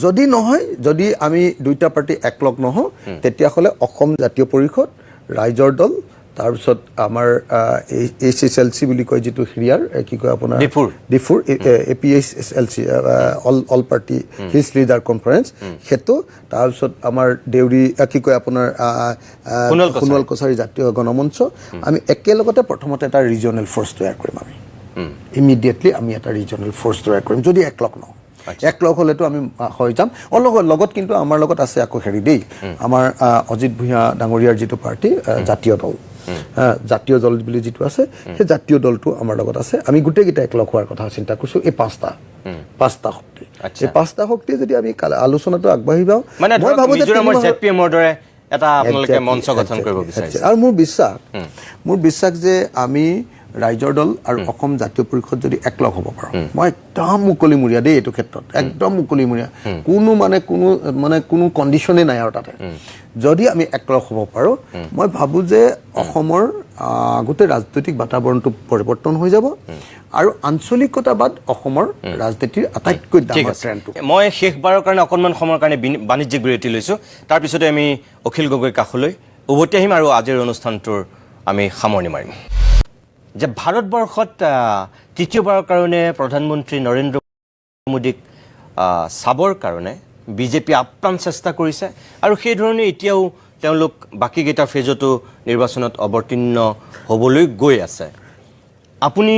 C: যদি নহয়, যদি আমি দুইটা পাৰ্টি একলগ নহওঁ, তেতিয়াহ'লে অসম জাতীয় পৰিষদ, ৰাইজৰ দল, তাৰপিছত আমাৰ HSLC বুলি কয় যিটো হেৰিয়াৰ কি কয় আপোনাৰ ডিফুৰ APHSLC all party hills leader conference, সেইটো, তাৰপিছত আমাৰ দেউৰী কি কয় আপোনাৰ সোণোৱাল কছাৰী জাতীয় গণমঞ্চ, আমি একেলগতে প্ৰথমতে এটা ৰিজনেল ফ'ৰ্চ তৈয়াৰ কৰিম। আমি ইমিডিয়েটলি আমি এটা ৰিজনেল ফ'ৰ্চ তৈয়াৰ কৰিম, যদি একলগ নহওঁ। একলগ হ'লেতো আমি হৈ যাম। লগত কিন্তু আমাৰ লগত আছে আকৌ হেৰি দেই, আমাৰ অজিত ভূঞা ডাঙৰীয়াৰ যিটো পাৰ্টি জাতীয় দল, জাতীয় দল বুলি যিটো আছে, সেই জাতীয় দলটো আমাৰ লগত আছে। আমি গোটেইকেইটা একলগ হোৱাৰ কথা চিন্তা কৰিছোঁ। এই পাঁচটা শক্তি, এই 5টা শক্তি যদি আমি আলোচনাটো আগবাঢ়ি যাওঁ, মই ভাবোঁ যে আৰু মোৰ বিশ্বাস যে আমি ৰাইজৰ দল আৰু অসম জাতীয় পৰিষদ যদি একলগ হ'ব পাৰোঁ, মই একদম মুকলিমূৰীয়া দেই এইটো ক্ষেত্ৰত, একদম মুকলিমূৰীয়া, কোনো কণ্ডিশ্যনেই নাই। আৰু তাতে যদি আমি একলগ হ'ব পাৰোঁ, মই ভাবোঁ যে অসমৰ গোটেই ৰাজনৈতিক বাতাবৰণটো পৰিৱৰ্তন হৈ যাব, আৰু আঞ্চলিকতাবাদ অসমৰ ৰাজনীতিৰ আটাইতকৈ ডাঙৰ ট্ৰেণ্ডটো।
B: মই শেষবাৰৰ কাৰণে অকণমান সময়ৰ কাৰণে বাণিজ্যিক বিৰতি লৈছোঁ, তাৰপিছতে আমি অখিল গগৈ কাষলৈ উভতি আহিম আৰু আজিৰ অনুষ্ঠানটোৰ আমি সামৰণি মাৰিম। যে ভাৰতবৰ্ষত তৃতীয়বাৰৰ কাৰণে প্ৰধানমন্ত্ৰী নৰেন্দ্ৰ মোদীক চাবৰ কাৰণে বিজেপি আপ্ৰাণ চেষ্টা কৰিছে, আৰু সেইধৰণে এতিয়াও তেওঁলোক বাকীকেইটা ফেজতো নিৰ্বাচনত অৱতীৰ্ণ হ'বলৈ গৈ আছে। আপুনি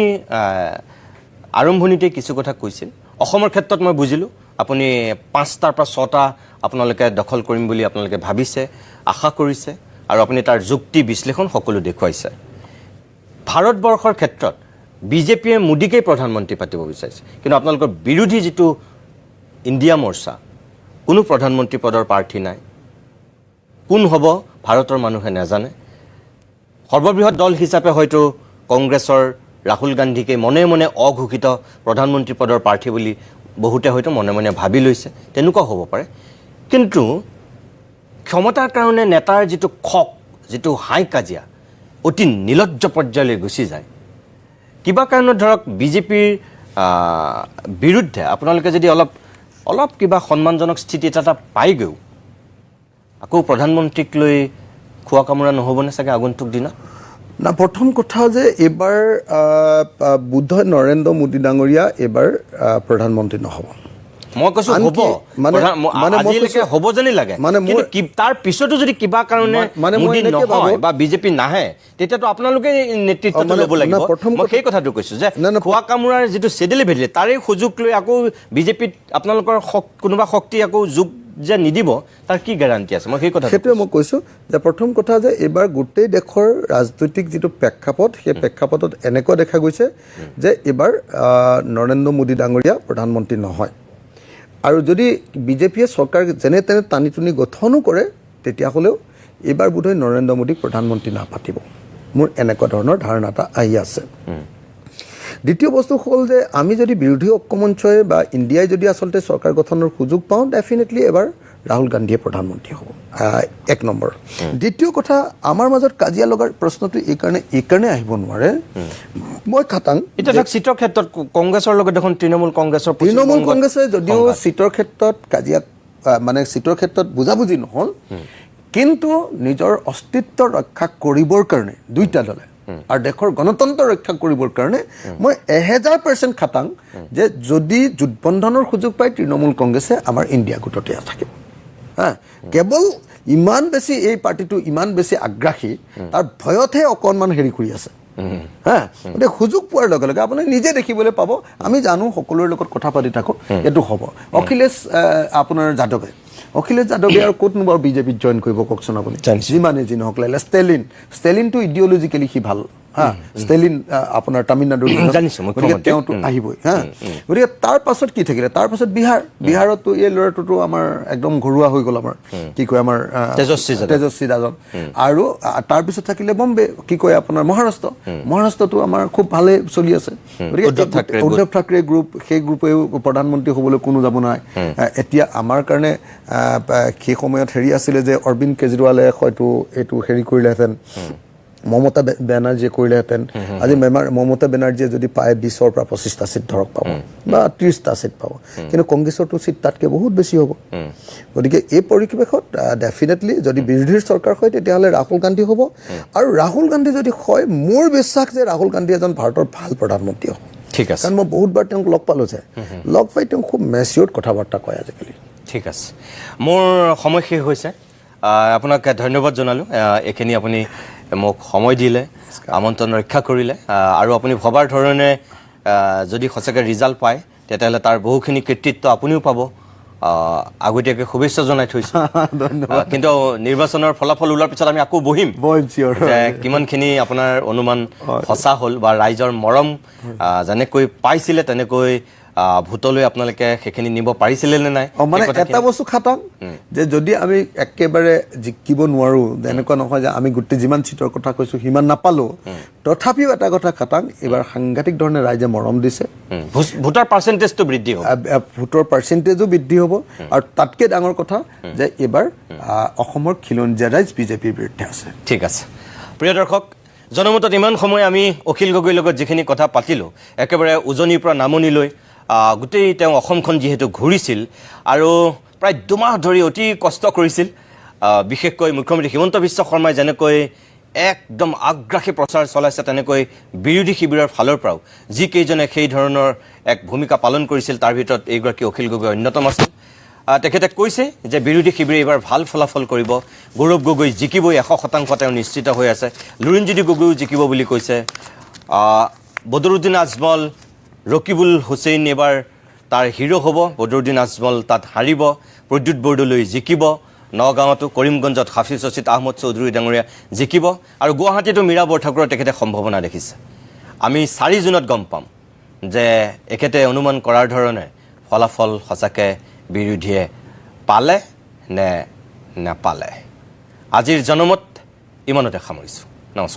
B: আৰম্ভণিতে কিছু কথা কৈছিল, অসমৰ ক্ষেত্ৰত মই বুজিলোঁ আপুনি 5টাৰ পৰা 6টা আপোনালোকে দখল কৰিম বুলি আপোনালোকে ভাবিছে, আশা কৰিছে, আৰু আপুনি তাৰ যুক্তি বিশ্লেষণ সকলো দেখুৱাইছে। ভাৰতবৰ্ষৰ ক্ষেত্ৰত বিজেপিয়ে মোদীকেই প্ৰধানমন্ত্ৰী পাতিব বিচাৰিছে, কিন্তু আপোনালোকৰ বিৰোধী যিটো ইণ্ডিয়া মৰ্চা, কোনো প্ৰধানমন্ত্ৰী পদৰ প্ৰাৰ্থী নাই। কোন হ'ব ভাৰতৰ মানুহে নাজানে। সৰ্ববৃহৎ দল হিচাপে হয়তো কংগ্ৰেছৰ ৰাহুল গান্ধীকে মনে মনে অঘোষিত প্ৰধানমন্ত্ৰী পদৰ প্ৰাৰ্থী বুলি বহুতে হয়তো মনে মনে ভাবি লৈছে, তেনেকুৱা হ'ব পাৰে। কিন্তু ক্ষমতাৰ কাৰণে নেতাৰ যিটো খক, যিটো হাই কাজিয়া অতি নিলজ্জ পৰ্যায়লৈ গুচি যায়। কিবা কাৰণত ধৰক বিজেপিৰ বিৰুদ্ধে আপোনালোকে যদি অলপ কিবা সন্মানজনক স্থিতি এটা পাইগৈও, আকৌ প্ৰধানমন্ত্ৰীক লৈ খোৱা কামোৰা নহ'বনে চাগে আগন্তুক দিনত?
C: না প্ৰথম কথা যে এইবাৰ বোধহয় নৰেন্দ্ৰ মোদী ডাঙৰীয়া এইবাৰ প্ৰধানমন্ত্ৰী নহ'ব।
B: মই কৈছো হ'ব, আজিলৈকে হ'ব যেনেই লাগে, কিন্তু তাৰ পিছতো যদি কিবা কাৰণে মোদী নহয় বা বিজেপি নাহে, তেতিয়াতো আপোনালোকে নেতৃত্বটো ল'ব লাগিব। মই সেই কথাটো কৈছো যে খোৱা কামোৰাৰ যিটো চেডেলি ভেদিলে তাৰে সুযোগ লৈ আকৌ বিজেপিত আপোনালোকৰ কোনোবা শক্তি আকৌ যোগ যে নিদিব, তাৰ কি গেৰাণ্টি আছে? মই সেই কথা
C: সেইটোৱে মই কৈছোঁ যে প্ৰথম কথা যে এইবাৰ গোটেই দেশৰ ৰাজনৈতিক যিটো প্ৰেক্ষাপট, সেই প্ৰেক্ষাপটত এনেকুৱা দেখা গৈছে যে এইবাৰ নৰেন্দ্ৰ মোদী ডাঙৰীয়া প্ৰধানমন্ত্ৰী নহয়। আৰু যদি বিজেপিয়ে চৰকাৰ যেনে তেনে টানি টুনি গঠনো কৰে, তেতিয়াহ'লেও এইবাৰ বোধহয় নৰেন্দ্ৰ মোদীক প্ৰধানমন্ত্ৰী নাপাতিব। মোৰ এনেকুৱা ধৰণৰ ধাৰণা এটা আহি আছে। দ্বিতীয় বস্তু হ'ল যে আমি যদি বিৰোধী ঐক্যমঞ্চই বা ইণ্ডিয়াই যদি আচলতে চৰকাৰ গঠনৰ সুযোগ পাওঁ, ডেফিনেটলি এবাৰ ৰাহুল গান্ধীয়ে প্ৰধানমন্ত্ৰী হ'ব, 1 নম্বৰ। দ্বিতীয় কথা, আমাৰ মাজত কাজিয়া লগাৰ প্ৰশ্নটো এইকাৰণে আহিব নোৱাৰে। মই খাটাং
B: এতিয়া চিটৰ ক্ষেত্ৰত কংগ্ৰেছৰ লগত দেখোন তৃণমূল কংগ্ৰেছে
C: যদিও চিটৰ ক্ষেত্ৰত কাজিয়া মানে চিটৰ ক্ষেত্ৰত বুজাবুজি নহ'ল, কিন্তু নিজৰ অস্তিত্ব ৰক্ষা কৰিবৰ কাৰণে দুইটা দলে আৰু দেশৰ গণতন্ত্ৰ ৰক্ষা কৰিবৰ কাৰণে মই 1000% খাটাং যে যদি জোটবন্ধনৰ সুযোগ পায় তৃণমূল কংগ্ৰেছে আমাৰ ইণ্ডিয়া গোটতে থাকিব। কেৱল ইমান বেছি এই পাৰ্টিটো ইমান বেছি আগ্ৰাসী, তাৰ ভয়তহে অকণমান হেৰি কৰি আছে। গতিকে সুযোগ পোৱাৰ লগে লগে আপুনি নিজে দেখিবলৈ পাব। আমি জানো সকলোৰে লগত কথা পাতি থাকোঁ, এইটো হ'ব। অখিলেশ যাদৱে আৰু ক'তনো বাৰু বিজেপিত জইন কৰিব কওকচোন আপুনি? যিমানে যি নহওক লাগিলে ষ্টেলিনটো ইডিঅ'লজিকেলি সি ভাল, ষ্টেলিন আপোনাৰ তামিলনাডুৰ, গতিকে তেওঁতো আহিবই। গতিকে তাৰ পাছত কি থাকিলে? তাৰ পাছত বিহাৰতো এই ল'ৰাটোতো আমাৰ একদম ঘৰুৱা হৈ গ'ল, আমাৰ কি কয় আমাৰ তেজস্বী যাদৱ। আৰু তাৰপিছত থাকিলে বম্বে, কি কয় আপোনাৰ মহাৰাষ্ট্ৰতো আমাৰ খুব ভালেই চলি আছে। গতিকে উদ্ধৱ ঠাকৰে গ্ৰুপ, সেই গ্ৰুপেও প্ৰধানমন্ত্ৰী হ'বলৈ কোনো যাব নাই। এতিয়া আমাৰ কাৰণে সেই সময়ত হেৰি আছিলে যে অৰবিন্দ কেজৰিৱালে হয়তো এইটো হেৰি কৰিলেহেঁতেন, মমতা বেনাৰ্জীয়ে কৰিলেহেঁতেন। আজি মমতা বেনাৰ্জীয়ে যদি পায় 20ৰ পৰা 25টা চিট ধৰক পাব বা 30টা চিট পাব, কিন্তু কংগ্ৰেছৰতো চিট তাতকৈ বহুত বেছি হ'ব। গতিকে এই পৰিৱেশত ডেফিনেটলি যদি বিৰোধীৰ চৰকাৰ হয়, তেতিয়াহ'লে ৰাহুল গান্ধী হ'ব। আৰু ৰাহুল গান্ধী যদি হয়, মোৰ বিশ্বাস যে ৰাহুল গান্ধী এজন ভাৰতৰ ভাল প্ৰধানমন্ত্ৰী হ'ব।
B: ঠিক আছে,
C: কাৰণ মই বহুতবাৰ তেওঁক লগ পালোঁ যে, লগ পাই তেওঁ খুব মেচিয়ৰ্ড কথা বাৰ্তা কয় আজিকালি।
B: ঠিক আছে, মোৰ সময় শেষ হৈছে। আপোনাক ধন্যবাদ জনালোঁ। এইখিনি আপুনি মোক সময় দিলে, আমন্ত্ৰণ ৰক্ষা কৰিলে, আৰু আপুনি ভবাৰ ধৰণে যদি সঁচাকৈ ৰিজাল্ট পায়, তেতিয়াহ'লে তাৰ বহুখিনি কৃতিত্ব আপুনিও পাব। আগতীয়াকৈ শুভেচ্ছা জনাই থৈছোঁ। কিন্তু নিৰ্বাচনৰ ফলাফল ওলোৱাৰ পিছত আমি আকৌ বহিম, কিমানখিনি আপোনাৰ অনুমান সঁচা হ'ল বা ৰাইজৰ মৰম যেনেকৈ পাইছিলে তেনেকৈ ভোটলৈ আপোনালোকে সেইখিনি নিব পাৰিছিলে নে নাই।
C: মানে এটা বস্তু খাটাং যে যদি আমি একেবাৰে জিকিব নোৱাৰোঁ, এনেকুৱা নহয় যে আমি গোটেই যিমান চিটৰ কথা কৈছোঁ সিমান নাপালোঁ, তথাপিও এটা কথা খাটাং, এইবাৰ সাংঘাতিক ধৰণে ৰাইজে মৰম দিছে।
B: ভোটাৰ পাৰ্চেণ্টেজটো বৃদ্ধি হ'ব,
C: ভোটৰ পাৰ্চেণ্টেজো বৃদ্ধি হ'ব। আৰু তাতকৈ ডাঙৰ কথা যে এইবাৰ অসমৰ খিলঞ্জীয়া ৰাইজ বিজেপিৰ বিৰুদ্ধে আছে।
B: ঠিক আছে, প্ৰিয় দৰ্শক, জনমতত ইমান সময় আমি অখিল গগৈৰ লগত যিখিনি কথা পাতিলোঁ, একেবাৰে উজনিৰ পৰা নামনিলৈ গোটেই তেওঁ অসমখন যিহেতু ঘূৰিছিল আৰু প্ৰায় 2 মাহ ধৰি অতি কষ্ট কৰিছিল। বিশেষকৈ মুখ্যমন্ত্ৰী হিমন্ত বিশ্ব শৰ্মাই যেনেকৈ একদম আগ্ৰাসী প্ৰচাৰ চলাইছে, তেনেকৈ বিৰোধী শিবিৰৰ ফালৰ পৰাও যিকেইজনে সেই ধৰণৰ এক ভূমিকা পালন কৰিছিল, তাৰ ভিতৰত এইগৰাকী অখিল গগৈ অন্যতম আছিল। তেখেতে কৈছে যে বিৰোধী শিবিৰে এইবাৰ ভাল ফলাফল কৰিব, গৌৰৱ গগৈ জিকিবই, 100% তেওঁ নিশ্চিত হৈ আছে। লুৰিণজ্যোতি গগৈও জিকিব বুলি কৈছে। বদৰুদ্দিন আজমল, ৰকিবুল হুছেইন এইবাৰ তাৰ হিৰো হ'ব, বদৰুদ্দিন আজমল তাত হাৰিব, প্ৰদ্যুৎ বৰদলৈ জিকিব, নগাঁৱতো কৰিমগঞ্জত হাফিজ ৰছিদ আহমদ চৌধুৰী ডাঙৰীয়া জিকিব, আৰু গুৱাহাটীতো মীৰা বৰঠাকুৰৰ তেখেতে সম্ভাৱনা দেখিছে। আমি 4 জুনত গম পাম যে এখেতে অনুমান কৰাৰ ধৰণে ফলাফল সঁচাকৈ বিৰোধীয়ে পালে নে নাপালে। আজিৰ জনমত ইমানতে সামৰিছোঁ। নমস্কাৰ।